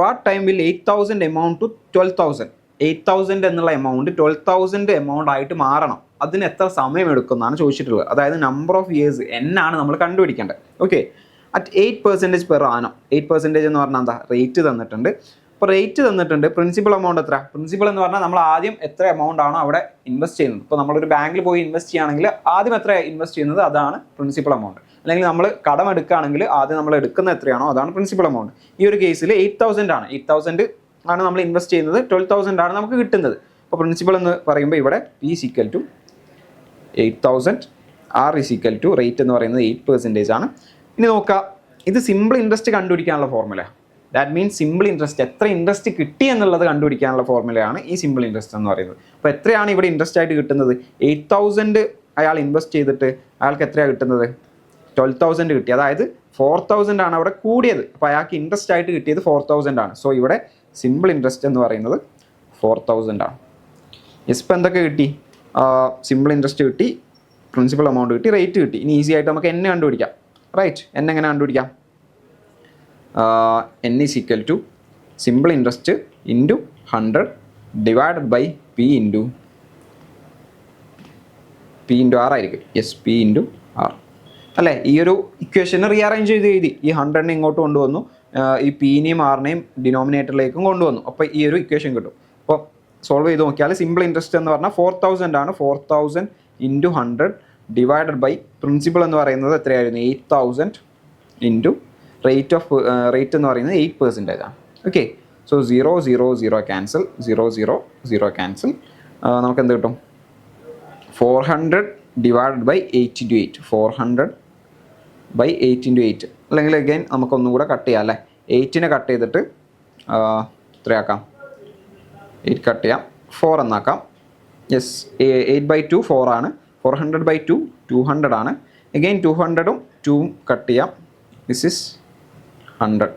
what time will 8,000 amount to 12,000. 8,000 എന്നുള്ള എമൗണ്ട് 12,000 എമൗണ്ട് ആയിട്ട് മാറണം. അതിന് എത്ര സമയം എടുക്കും എന്നാണ് ചോദിച്ചിട്ടുള്ളത്. അതായത് നമ്പർ ഓഫ് ഇയേഴ്സ് N ആണ് നമ്മൾ കണ്ടുപിടിക്കേണ്ടത്. Okay, at 8% per annum. 8% എന്ന് പറഞ്ഞാൽ എന്താ, റേറ്റ് തന്നിട്ടുണ്ട്. അപ്പോൾ റേറ്റ് തന്നിട്ടുണ്ട്. പ്രിൻസിപ്പൽ എമൗണ്ട് എത്ര? പ്രിൻസിപ്പൽ എന്ന് പറഞ്ഞാൽ നമ്മൾ ആദ്യം എത്ര എമൗണ്ട് ആണോ അവിടെ ഇൻവെസ്റ്റ് ചെയ്യുന്നത്. ഇപ്പോൾ നമ്മളൊരു ബാങ്കിൽ പോയി ഇൻവെസ്റ്റ് ചെയ്യുകയാണെങ്കിൽ ആദ്യം എത്ര ഇൻവെസ്റ്റ് ചെയ്യുന്നത് അതാണ് പ്രിൻസിപ്പൽ എമൗണ്ട്. അല്ലെങ്കിൽ നമ്മൾ കടം എടുക്കുകയാണെങ്കിൽ ആദ്യം നമ്മൾ എടുക്കുന്ന എത്രയാണോ അതാണ് പ്രിൻസിപ്പൽ എമൗണ്ട്. ഈ ഒരു കേസിൽ 8,000 ആണ്. 8,000 ആണ് നമ്മൾ ഇൻവെസ്റ്റ് ചെയ്യുന്നത്. 12,000 ആണ് നമുക്ക് കിട്ടുന്നത്. അപ്പോൾ പ്രിൻസിപ്പൽ എന്ന് പറയുമ്പോൾ ഇവിടെ P is equal to 8,000, R is equal to rate എന്ന് പറയുന്നത് 8% ആണ്. ഇനി നോക്കുക, ഇത് സിമ്പിൾ ഇൻട്രസ്റ്റ് കണ്ടുപിടിക്കാനുള്ള formula. That means simple interest എത്ര ഇൻട്രസ്റ്റ് കിട്ടി എന്നുള്ളത് കണ്ടുപിടിക്കാനുള്ള ഫോർമുലയാണ് ഈ സിമ്പിൾ ഇൻട്രസ്റ്റ് എന്ന് പറയുന്നത്. അപ്പോൾ എത്രയാണ് ഇവിടെ ഇൻട്രസ്റ്റ് ആയിട്ട് കിട്ടുന്നത്? 8,000 അയാൾ ഇൻവെസ്റ്റ് ചെയ്തിട്ട് അയാൾക്ക് എത്രയാണ് കിട്ടുന്നത്? 12,000 കിട്ടി. അതായത് 4,000 ആണ് അവിടെ കൂടിയത്. അപ്പോൾ അയാൾക്ക് ഇൻട്രസ്റ്റ് ആയിട്ട് കിട്ടിയത് 4,000 ആണ്. സോ ഇവിടെ സിമ്പിൾ ഇൻട്രസ്റ്റ് എന്ന് പറയുന്നത് 4,000 ആണ്. യെസ്, ഇപ്പോൾ എന്തൊക്കെ കിട്ടി? സിമ്പിൾ ഇൻട്രസ്റ്റ് കിട്ടി, പ്രിൻസിപ്പൽ എമൗണ്ട് കിട്ടി, റേറ്റ് കിട്ടി. ഇനി ഈസി ആയിട്ട് നമുക്ക് N കണ്ടുപിടിക്കാം. റൈറ്റ്, N എങ്ങനെ കണ്ടുപിടിക്കാം? N is equal to simple interest into 100 divided by P into R ആയിരിക്കും. യെസ്, P ഇൻറ്റു R അല്ലേ. ഈ ഒരു ഇക്വേഷന് റീഅറേഞ്ച് ചെയ്ത് എഴുതി. ഈ 100നെ ഇങ്ങോട്ട് കൊണ്ടുവന്നു, ഈ Pനെയും Rനെയും ഡിനോമിനേറ്ററിലേക്കും കൊണ്ടുവന്നു. അപ്പോൾ ഈ ഒരു ഇക്വേഷൻ കിട്ടും. അപ്പോൾ സോൾവ് ചെയ്ത് നോക്കിയാൽ സിമ്പിൾ ഇൻട്രസ്റ്റ് എന്ന് പറഞ്ഞാൽ 4,000 ആണ്. 4,000 ഇൻറ്റു 100 ഡിവൈഡഡ് ബൈ പ്രിൻസിപ്പൽ എന്ന് പറയുന്നത് എത്രയായിരുന്നു? 8,000 ഇൻറ്റു റേറ്റ് എന്ന് പറയുന്നത് 8% ആണ്. Okay, so 0 0 0 cancel, 0 0 0 cancel. നമുക്ക് എന്ത് കിട്ടും? 400 divided by 8 into 8. 400 by 8 into 8. അല്ലെങ്കിൽ അഗൈൻ നമുക്കൊന്നും കൂടെ കട്ട് ചെയ്യാം അല്ലേ. 8നെ കട്ട് ചെയ്തിട്ട് എത്രയാക്കാം? 8 കട്ട് ചെയ്യാം, 4 എന്നാക്കാം. യെസ്, 8/2 4 ആണ്. 400/2 200 ആണ്. അഗൈൻ 200ഉം 2ഉം കട്ട് ചെയ്യാം. This is 100.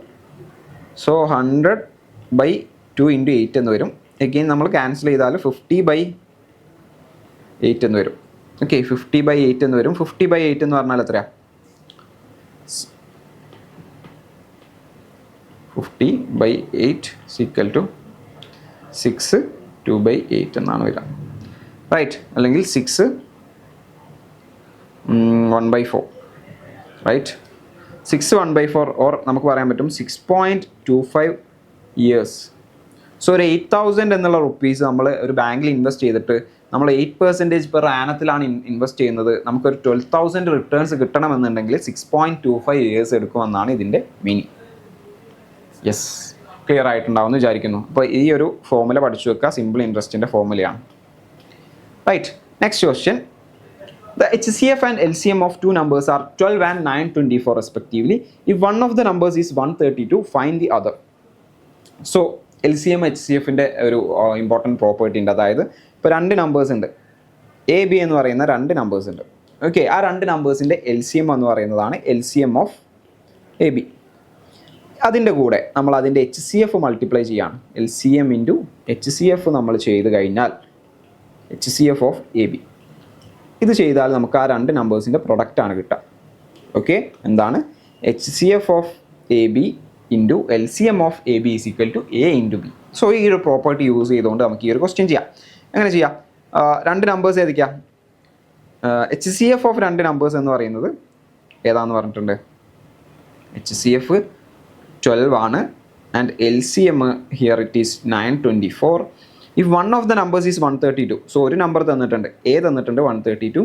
സോ 100/2 × 8 എന്ന് വരും. എഗെയിൻ നമ്മൾ ക്യാൻസൽ ചെയ്താൽ 50/8 എന്ന് വരും. ഓക്കെ, 50/8 എന്ന് വരും. 50/8 എന്ന് പറഞ്ഞാൽ എത്രയാണ്? 50/8 = 6 2/8 എന്നാണ് വരിക, റൈറ്റ്? അല്ലെങ്കിൽ 6 1/4, റൈറ്റ്? 6 1/4 ഓർ നമുക്ക് പറയാൻ പറ്റും 6.25 ഇയേഴ്സ്. സോ ഒരു 8,000 എന്നുള്ള റുപ്പീസ് നമ്മൾ ഒരു ബാങ്കിൽ ഇൻവെസ്റ്റ് ചെയ്തിട്ട് നമ്മൾ 8% പെർ ആനത്തിലാണ് ഇൻവെസ്റ്റ് ചെയ്യുന്നത്. നമുക്കൊരു 12,000 റിട്ടേൺസ് കിട്ടണമെന്നുണ്ടെങ്കിൽ 6.25 ഇയേഴ്സ് എടുക്കുമെന്നാണ് ഇതിൻ്റെ മീനിങ്. യെസ്, ക്ലിയർ ആയിട്ടുണ്ടാവുമെന്ന് വിചാരിക്കുന്നു. അപ്പോൾ ഈ ഒരു ഫോർമുല പഠിച്ചു വെക്കുക, സിമ്പിൾ ഇൻട്രസ്റ്റിൻ്റെ ഫോർമുലയാണ്, right? Next question. The HCF and LCM of two numbers are 12 and 924 respectively. If one of the numbers is 132, find the other. So LCM HCFിൻ്റെ ഒരു ഇമ്പോർട്ടൻറ്റ് പ്രോപ്പർട്ടി ഉണ്ട്. അതായത് ഇപ്പോൾ രണ്ട് നമ്പേഴ്സ് ഉണ്ട്, AB എന്ന് പറയുന്ന രണ്ട് നമ്പേഴ്സ് ഉണ്ട്. ഓക്കെ, ആ രണ്ട് നമ്പേഴ്സിൻ്റെ LCM എന്ന് പറയുന്നതാണ് LCM ഓഫ് AB. അതിൻ്റെ കൂടെ നമ്മൾ അതിൻ്റെ HCF മൾട്ടിപ്ലൈ ചെയ്യാണ്. LCM × HCF നമ്മൾ ചെയ്ത് കഴിഞ്ഞാൽ HCF ഓഫ് AB. ഇത് ചെയ്താൽ നമുക്ക് ആ രണ്ട് നമ്പേഴ്സിൻ്റെ പ്രൊഡക്റ്റാണ് കിട്ടുക. ഓക്കെ, എന്താണ്? HCF of AB × LCM of AB = A × B. So ഈ ഒരു പ്രോപ്പർട്ടി യൂസ് ചെയ്തുകൊണ്ട് നമുക്ക് ഈ ഒരു ക്വസ്റ്റ്യൻ ചെയ്യാം. എങ്ങനെ ചെയ്യാം? രണ്ട് നമ്പേഴ്സ് ഏതൊക്കെയാ? HCF ഓഫ് രണ്ട് നമ്പേഴ്സ് എന്ന് പറയുന്നത് ഏതാണെന്ന് പറഞ്ഞിട്ടുണ്ട്? HCF 12 ആണ്, and LCM here it is 924. If one of the numbers is 132, so ഒരു നമ്പർ തന്നിട്ടുണ്ട്, A തന്നിട്ടുണ്ട് 132,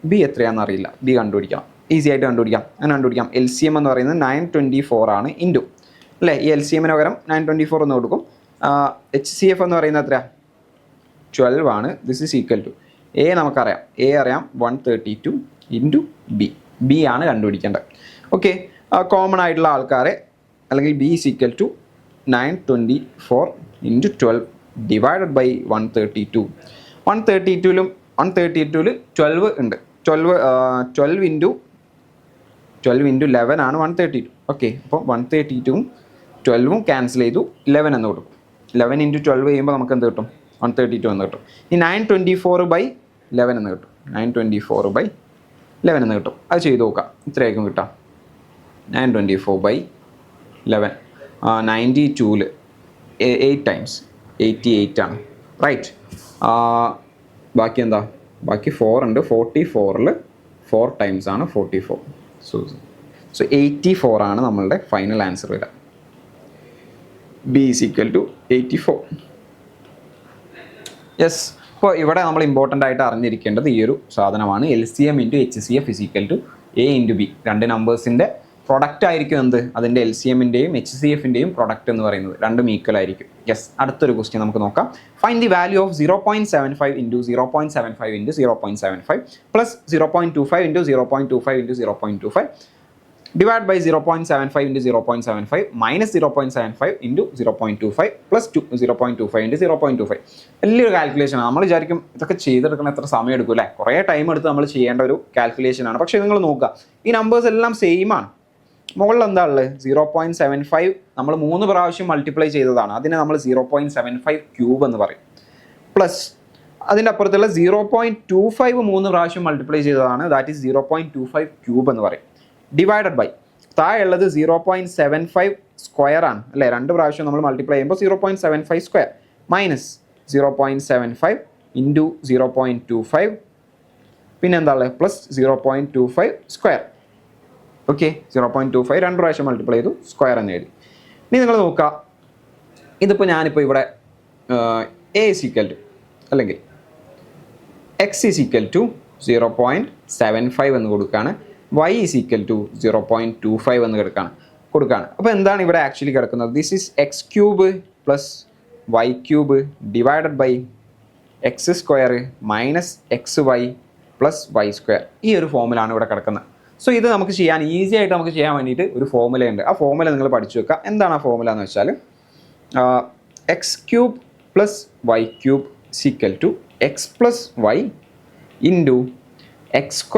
B എത്രയാണെന്ന് അറിയില്ല, B കണ്ടുപിടിക്കാം. ഈസി ആയിട്ട് കണ്ടുപിടിക്കാം. അങ്ങനെ കണ്ടുപിടിക്കാം. LCM എന്ന് പറയുന്നത് 924 ആണ് ഇൻറ്റു, അല്ലേ? ഈ LCMന് പകരം 924 എന്ന് കൊടുക്കും. HCF എന്ന് പറയുന്നത് എത്രയാണ്? 12 ആണ്. This is equal to A നമുക്കറിയാം, A അറിയാം 132 ഇൻറ്റു B ആണ് കണ്ടുപിടിക്കേണ്ടത്. ഓക്കെ, കോമൺ ആയിട്ടുള്ള ആൾക്കാരെ അല്ലെങ്കിൽ B = 924 × 12 ഡിവൈഡഡ് ബൈ 132. 132ലും 12 ഉണ്ട്. 12 × 11 ആണ് 132. ഓക്കെ, അപ്പോൾ 132ഉം 12ഉം ക്യാൻസൽ ചെയ്തു, 11 എന്ന് കൊടുക്കും. 11 × 12 ചെയ്യുമ്പോൾ നമുക്ക് എന്ത് കിട്ടും? 132 എന്ന് കിട്ടും. ഈ 924/11 എന്ന് കിട്ടും. 924/11 എന്ന് കിട്ടും. അത് ചെയ്ത് നോക്കാം, ഇത്രയായിരിക്കും കിട്ടാം. 924/11 92ൽ 8 ടൈംസ് 88 ആണ്, റൈറ്റ്? ബാക്കി എന്താ? ബാക്കി 4 ഉണ്ട്. 44ൽ 4 ടൈംസ് ആണ് 44. സോ 84 ആണ് നമ്മളുടെ ഫൈനൽ ആൻസർ വരിക. B = 84. യെസ്, അപ്പോൾ ഇവിടെ നമ്മൾ ഇമ്പോർട്ടൻ്റ് ആയിട്ട് അറിഞ്ഞിരിക്കേണ്ടത് ഈ ഒരു സാധനമാണ്. LCM × HCF = A × B. രണ്ട് നമ്പേഴ്സിൻ്റെ പ്രൊഡക്റ്റ് ആയിരിക്കും എന്ത്? അതിൻ്റെ LCMൻ്റെയും HCFൻ്റെയും പ്രൊഡക്റ്റ് എന്ന് പറയുന്നത് രണ്ടും ഈക്വൽ ആയിരിക്കും. യെസ്, അടുത്തൊരു ക്വസ്റ്റ്യൻ നമുക്ക് നോക്കാം. Find the value of 0.75 × 0.75 × 0.75 plus 0.25 × 0.25 × 0.25 divide by 0.75 × 0.75 minus 0.75 × 0.25 plus 0.25 × 0.25. വലിയൊരു കാൽക്കുലേഷനാണ്. നമ്മൾ വിചാരിക്കും ഇതൊക്കെ ചെയ്തെടുക്കണം എത്ര സമയം എടുക്കും, അല്ലേ? കുറേ ടൈം എടുത്ത് നമ്മൾ ചെയ്യേണ്ട ഒരു കാൽക്കുലേഷനാണ്. പക്ഷേ നിങ്ങൾ നോക്കുക, ഈ നമ്പേഴ്സ് എല്ലാം സെയിം ആണ്. മുകളിൽ എന്താ ഉള്ളത്? 0.75 നമ്മൾ 3 പ്രാവശ്യം മൾട്ടിപ്ലൈ ചെയ്തതാണ്. അതിനെ നമ്മൾ 0.75 ക്യൂബ് എന്ന് പറയും. പ്ലസ് അതിൻ്റെ അപ്പുറത്തുള്ള 0.25 3 പ്രാവശ്യം മൾട്ടിപ്ലൈ ചെയ്തതാണ്. ദാറ്റ് ഈസ് 0.25 ക്യൂബ് എന്ന് പറയും. ഡിവൈഡഡ് ബൈ താഴെയുള്ളത് 0.75 സ്ക്വയർ ആണ്, അല്ലേ? 2 പ്രാവശ്യം നമ്മൾ മൾട്ടിപ്ലൈ ചെയ്യുമ്പോൾ 0.75 സ്ക്വയർ മൈനസ് 0.75 ഇൻറ്റു 0.25 പിന്നെ എന്താ ഉള്ളത്? Plus 0.25 square. ഓക്കെ, 0.25 2 പ്രാവശ്യം മൾട്ടിപ്ലൈ ചെയ്തു, സ്ക്വയർ എന്ന് എഴുതി. ഇനി നിങ്ങൾ നോക്കുക, ഇതിപ്പോൾ ഞാനിപ്പോൾ ഇവിടെ A = അല്ലെങ്കിൽ X = 0.75 എന്ന് കൊടുക്കുകയാണ്, Y = 0.25 എന്ന് കൊടുക്കുകയാണ്. അപ്പോൾ എന്താണ് ഇവിടെ ആക്ച്വലി കിടക്കുന്നത്? This is x³ plus y³ divided by x² minus xy plus y². ഈ ഒരു ഫോമിലാണ് ഇവിടെ കിടക്കുന്നത്. സോ ഇത് നമുക്ക് ചെയ്യാൻ ഈസി ആയിട്ട് നമുക്ക് ചെയ്യാൻ വേണ്ടിയിട്ട് ഒരു ഫോമുലയുണ്ട്. ആ ഫോമുല നിങ്ങൾ പഠിച്ചു വെക്കുക. എന്താണ് ആ ഫോമുല എന്ന് വെച്ചാൽ x³ plus y³ = x plus y into x²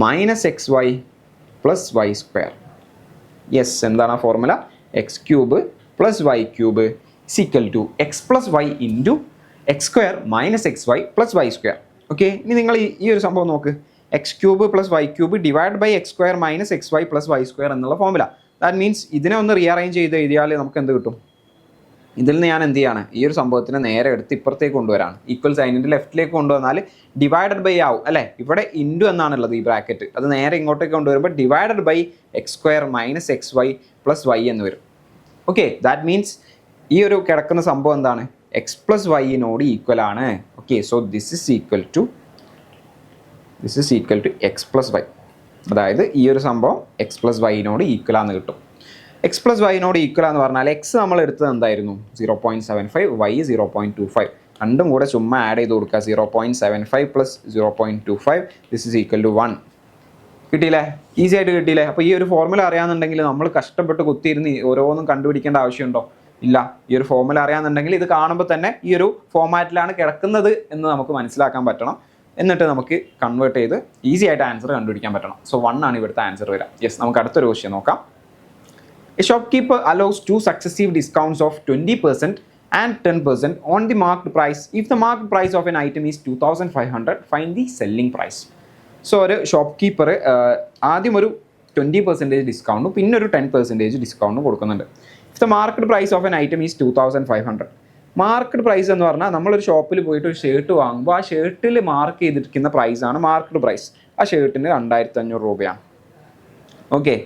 minus xy plus y². Yes, എന്താണ് ആ formula? X cube plus y cube is equal to x plus y into x square minus x y plus y square. Okay, ഇനി നിങ്ങൾ ഈ ഒരു സംഭവം നോക്ക്. X cube plus y cube divide by x square minus x y plus y square എന്നുള്ള formula. That means ഇതിനെ ഒന്ന് rearrange ചെയ്ത് എഴുതിയാൽ നമുക്ക് എന്ത് കിട്ടും? ഇതിൽ നിന്ന് ഞാൻ എന്ത് ചെയ്യാണ്? ഈ ഒരു സംഭവത്തിനെ നേരെ എടുത്ത് ഇപ്പുറത്തേക്ക് കൊണ്ടുവരാണ്. ഈക്വൽ സൈനിൻ്റെ ലെഫ്റ്റിലേക്ക് കൊണ്ടുവന്നാൽ ഡിവൈഡഡ് ബൈ ആവും അല്ലേ? ഇവിടെ ഇൻറ്റു എന്നാണുള്ളത് ഈ ബ്രാക്കറ്റ്. അത് നേരെ ഇങ്ങോട്ടേക്ക് കൊണ്ടുവരുമ്പോൾ divided by x square minus x y plus y എന്ന് വരും. ഓക്കെ, ദാറ്റ് മീൻസ് ഈ ഒരു കിടക്കുന്ന സംഭവം എന്താണ്? എക്സ് പ്ലസ് വൈനോട് ഈക്വൽ ആണ്. Okay, so this is equal to x plus y. അതായത് ഈ ഒരു സംഭവം എക്സ് പ്ലസ് വൈനോട് ഈക്വൽ ആണെന്ന് കിട്ടും. എക്സ് പ്ലസ് വൈനോട് ഈക്വൽ എന്ന് പറഞ്ഞാൽ എക്സ് നമ്മൾ എടുത്തത് എന്തായിരുന്നു? 0.75, വൈ 0.25. രണ്ടും കൂടെ ചുമ്മാ ആഡ് ചെയ്ത് കൊടുക്കുക. 0.75 plus 0.25 this is equal to 1. കിട്ടിയില്ലേ? ഈസി ആയിട്ട് കിട്ടിയില്ലേ? അപ്പോൾ ഈ ഒരു ഫോർമുല അറിയാമെന്നുണ്ടെങ്കിൽ നമ്മൾ കഷ്ടപ്പെട്ട് കുത്തിയിരുന്ന് ഓരോന്നും കണ്ടുപിടിക്കേണ്ട ആവശ്യമുണ്ടോ? ഇല്ല. ഈ ഒരു ഫോർമുല അറിയാമെന്നുണ്ടെങ്കിൽ ഇത് കാണുമ്പോൾ തന്നെ ഈ ഒരു ഫോമാറ്റിലാണ് കിടക്കുന്നത് എന്ന് നമുക്ക് മനസ്സിലാക്കാൻ പറ്റണം. എന്നിട്ട് നമുക്ക് കൺവേർട്ട് ചെയ്ത് ഈസി ആയിട്ട് ആൻസർ കണ്ടുപിടിക്കാൻ പറ്റണം. സോ 1 ആണ് ഇവിടുത്തെ ആൻസർ വരിക. യെസ്, നമുക്ക് അടുത്തൊരു ക്വസ്റ്റ്യൻ നോക്കാം. A shopkeeper allows 2 successive discounts of 20% and 10% on the marked price. If the marked price of an item is 2,500, find the selling price. So ഒരു ഷോപ്പ് ആദ്യം ഒരു 20% ഡിസ്കൗണ്ടും പിന്നെ ഒരു 10% ഡിസ്കൗണ്ടും കൊടുക്കുന്നുണ്ട്. If the marked price of an item is 2,500. Market price എന്ന് പറഞ്ഞാൽ നമ്മളൊരു ഷോപ്പിൽ പോയിട്ട് ഒരു ഷർട്ട് വാങ്ങുമ്പോൾ ആ ഷർട്ടിൽ മാർക്ക് ചെയ്തിരിക്കുന്ന പ്രൈസാണ് മാർക്കറ്റ് പ്രൈസ്. ആ ഷർട്ടിന് 2,500 രൂപയാണ്. ഓക്കെ,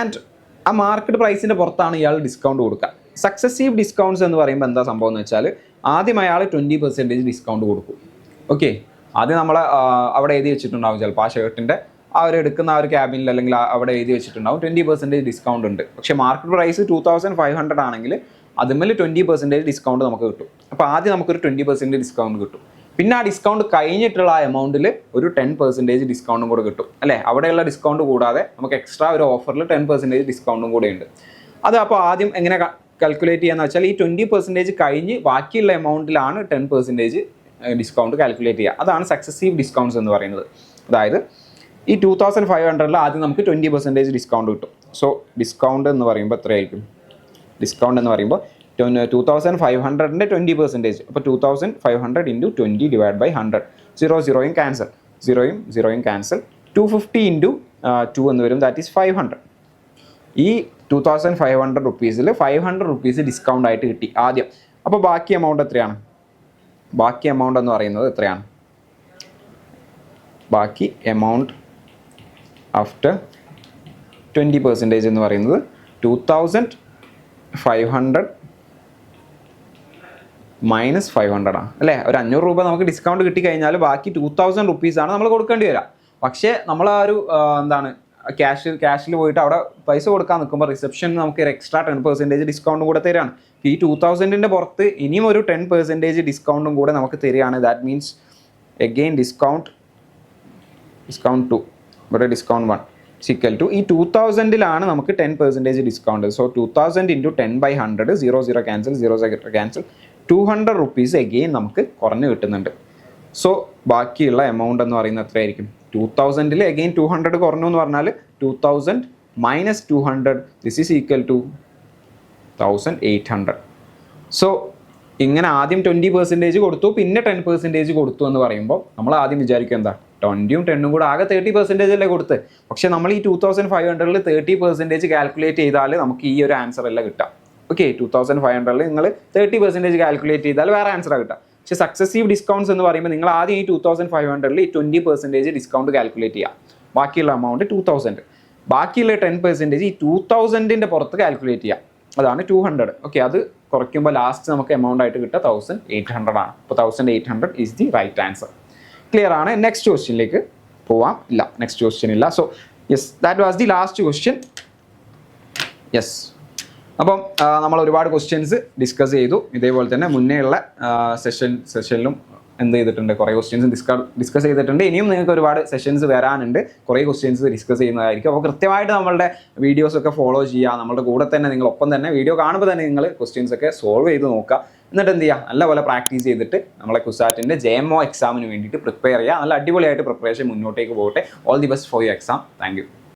ആൻഡ് ആ മാർക്കറ്റ് പ്രൈസിൻ്റെ പുറത്താണ് ഇയാൾ ഡിസ്കൗണ്ട് കൊടുക്കുക. സക്സസീവ് ഡിസ്കൗണ്ട്സ് എന്ന് പറയുമ്പോൾ എന്താ സംഭവം എന്ന് വെച്ചാൽ ആദ്യം അയാൾ 20% ഡിസ്കൗണ്ട് കൊടുക്കും. ഓക്കെ, ആദ്യം നമ്മൾ അവിടെ എഴുതി വെച്ചിട്ടുണ്ടാവും ചിലപ്പോൾ ആ ഷർട്ടിൻ്റെ അവരെടുക്കുന്ന ആ ഒരു ക്യാബിനിൽ അല്ലെങ്കിൽ അവിടെ എഴുതി വെച്ചിട്ടുണ്ടാവും 20% ഡിസ്കൗണ്ട് ഉണ്ട്. പക്ഷേ മാർക്കറ്റ് പ്രൈസ് 2,500 ആണെങ്കിൽ അതുമേൽ 20% ഡിസ്കൗണ്ട് നമുക്ക് കിട്ടും. അപ്പോൾ ആദ്യം നമുക്കൊരു 20% ഡിസ്കൗണ്ട് കിട്ടും. പിന്നെ ആ ഡിസ്കൗണ്ട് കഴിഞ്ഞിട്ടുള്ള ആ എമൗണ്ടിൽ ഒരു 10% ഡിസ്കൗണ്ടും കൂടെ കിട്ടും അല്ലേ? അവിടെയുള്ള ഡിസ്കൗണ്ട് കൂടാതെ നമുക്ക് എക്സ്ട്രാ ഒരു ഓഫറിൽ 10% ഡിസ്കൗണ്ടും കൂടെ ഉണ്ട്. അത് അപ്പോൾ ആദ്യം എങ്ങനെ കാൽക്കുലേറ്റ് ചെയ്യാന്ന് വെച്ചാൽ ഈ 20% കഴിഞ്ഞ് ബാക്കിയുള്ള എമൗണ്ടിലാണ് 10% ഡിസ്കൗണ്ട് കാൽക്കുലേറ്റ് ചെയ്യുക. അതാണ് സക്സസീവ് ഡിസ്കൗണ്ട്സ് എന്ന് പറയുന്നത്. അതായത് ഈ 2,500 ആദ്യം നമുക്ക് 20% ഡിസ്കൗണ്ട് കിട്ടും. സോ ഡിസ്കൗണ്ട് എന്ന് പറയുമ്പോൾ എത്രയായിരിക്കും? ഡിസ്കൗണ്ട് എന്ന് പറയുമ്പോൾ 2,500ൻ്റെ 20%. അപ്പോൾ 2,500 into 20 divide by 100. 0 cancel, 0 cancel. 250 into 2 എന്ന് വരും. That is 500. ഈ 2,500 റുപ്പീസിൽ 500 റുപ്പീസ് ഡിസ്കൗണ്ട് ആയിട്ട് കിട്ടി ആദ്യം. അപ്പോൾ ബാക്കി എമൗണ്ട് എത്രയാണ്? ബാക്കി എമൗണ്ട് എന്ന് പറയുന്നത് എത്രയാണ്? ബാക്കി എമൗണ്ട് ആഫ്റ്റർ 20% എന്ന് പറയുന്നത് 2,500 മൈനസ് 500 ആണ് അല്ലേ? ഒരു 500 രൂപ നമുക്ക് ഡിസ്കൗണ്ട് കിട്ടിക്കഴിഞ്ഞാൽ ബാക്കി 2,000 റുപ്പീസാണ് നമ്മൾ കൊടുക്കേണ്ടി വരിക. പക്ഷേ നമ്മൾ ആ ഒരു എന്താണ് ക്യാഷിൽ പോയിട്ട് അവിടെ പൈസ കൊടുക്കാൻ നിൽക്കുമ്പോൾ റിസപ്ഷൻ നമുക്ക് ഒരു എക്സ്ട്രാ 10% ഡിസ്കൗണ്ടും കൂടെ തരികയാണ്. ഈ 2,000ൻ്റെ പുറത്ത് ഇനിയും ഒരു 10% ഡിസ്കൗണ്ടും കൂടെ നമുക്ക് തരികയാണ്. ദാറ്റ് മീൻസ് എഗെയിൻ ഡിസ്കൗണ്ട് 2 ഇവിടെ ഡിസ്കൗണ്ട് 1 ഈക്വൽ ടു ഈ 2,000ലാണ് നമുക്ക് 10% discount. So 2,000 into 10/100 0 cancel 0 cancel 200 rupees again നമുക്ക് കുറഞ്ഞ് കിട്ടുന്നുണ്ട്. സോ ബാക്കിയുള്ള എമൗണ്ട് എന്ന് പറയുന്നത് എത്രയായിരിക്കും? 2,000ൽ എഗെയിൻ 200 കുറഞ്ഞു എന്ന് പറഞ്ഞാൽ 2,000 minus 200 this is equal to 1,800. So ഇങ്ങനെ ആദ്യം 20% കൊടുത്തു പിന്നെ 10% കൊടുത്തു എന്ന് പറയുമ്പോൾ നമ്മൾ ആദ്യം വിചാരിക്കും എന്താ 20യും 10ഉം കൂടെ ആകെ 30% അല്ലേ കൊടുത്ത്. പക്ഷേ നമ്മൾ ഈ 2,500ൽ 30% കാൽക്കുലേറ്റ് ചെയ്താൽ നമുക്ക് ഈ ഒരു ആൻസർ അല്ല കിട്ടുക. ഓക്കെ, 2,500ൽ നിങ്ങൾ 30% കാൽക്കുലേറ്റ് ചെയ്താൽ വേറെ ആൻസറാണ് കിട്ടുക. പക്ഷേ സക്സസീവ് ഡിസ്കൗണ്ട്സ് എന്ന് പറയുമ്പോൾ നിങ്ങൾ ആദ്യം ഈ 2,500ൽ ഈ 20% ഡിസ്കൗണ്ട് കാൽക്കുലേറ്റ് ചെയ്യുക. ബാക്കിയുള്ള എമൗണ്ട് 2,000. ബാക്കിയുള്ള 10% ഈ 2,000ൻ്റെ പുറത്ത് കാൽക്കുലേറ്റ് ചെയ്യുക. അതാണ് 200. ഓക്കെ, അത് കുറയ്ക്കുമ്പോൾ ലാസ്റ്റ് നമുക്ക് എമൗണ്ട് ആയിട്ട് കിട്ടുക 1,800 ആണ്. അപ്പോൾ 1,800 is the right answer. Clear ആണ്? നെക്സ്റ്റ് ക്വസ്റ്റ്യനിലേക്ക് പോവാം. ഇല്ല, നെക്സ്റ്റ് ക്വസ്റ്റ്യൻ ഇല്ല. So yes, that was the last question. Yes, അപ്പം നമ്മൾ ഒരുപാട് ക്വസ്റ്റ്യൻസ് ഡിസ്കസ് ചെയ്തു. ഇതേപോലെ തന്നെ മുന്നേയുള്ള സെഷനിലും എന്ത് ചെയ്തിട്ടുണ്ട്? കുറേ ക്വസ്റ്റ്യൻസ് ഡിസ്കസ് ചെയ്തിട്ടുണ്ട്. ഇനിയും നിങ്ങൾക്ക് ഒരുപാട് സെഷൻസ് വരാനുണ്ട്. കുറേ ക്വസ്റ്റ്യൻസ് ഡിസ്കസ് ചെയ്യുന്നതായിരിക്കും. അപ്പോൾ കൃത്യമായിട്ട് നമ്മളുടെ വീഡിയോസൊക്കെ ഫോളോ ചെയ്യുക. നമ്മളുടെ കൂടെ തന്നെ നിങ്ങളൊപ്പം തന്നെ വീഡിയോ കാണുമ്പോൾ തന്നെ നിങ്ങൾ ക്വസ്റ്റ്യൻസ് ഒക്കെ സോൾവ് ചെയ്ത് നോക്കുക. എന്നിട്ട് എന്ത് ചെയ്യുക? നല്ലപോലെ പ്രാക്ടീസ് ചെയ്തിട്ട് നമ്മളെ കുസാറ്റിൻ്റെ JMO എക്സാമിന് വേണ്ടിയിട്ട് പ്രിപ്പയർ ചെയ്യുക. നല്ല അടിപൊളിയായിട്ട് പ്രിപ്പറേഷൻ മുന്നോട്ടേക്ക് പോകട്ടെ. All the best for your exam. Thank you.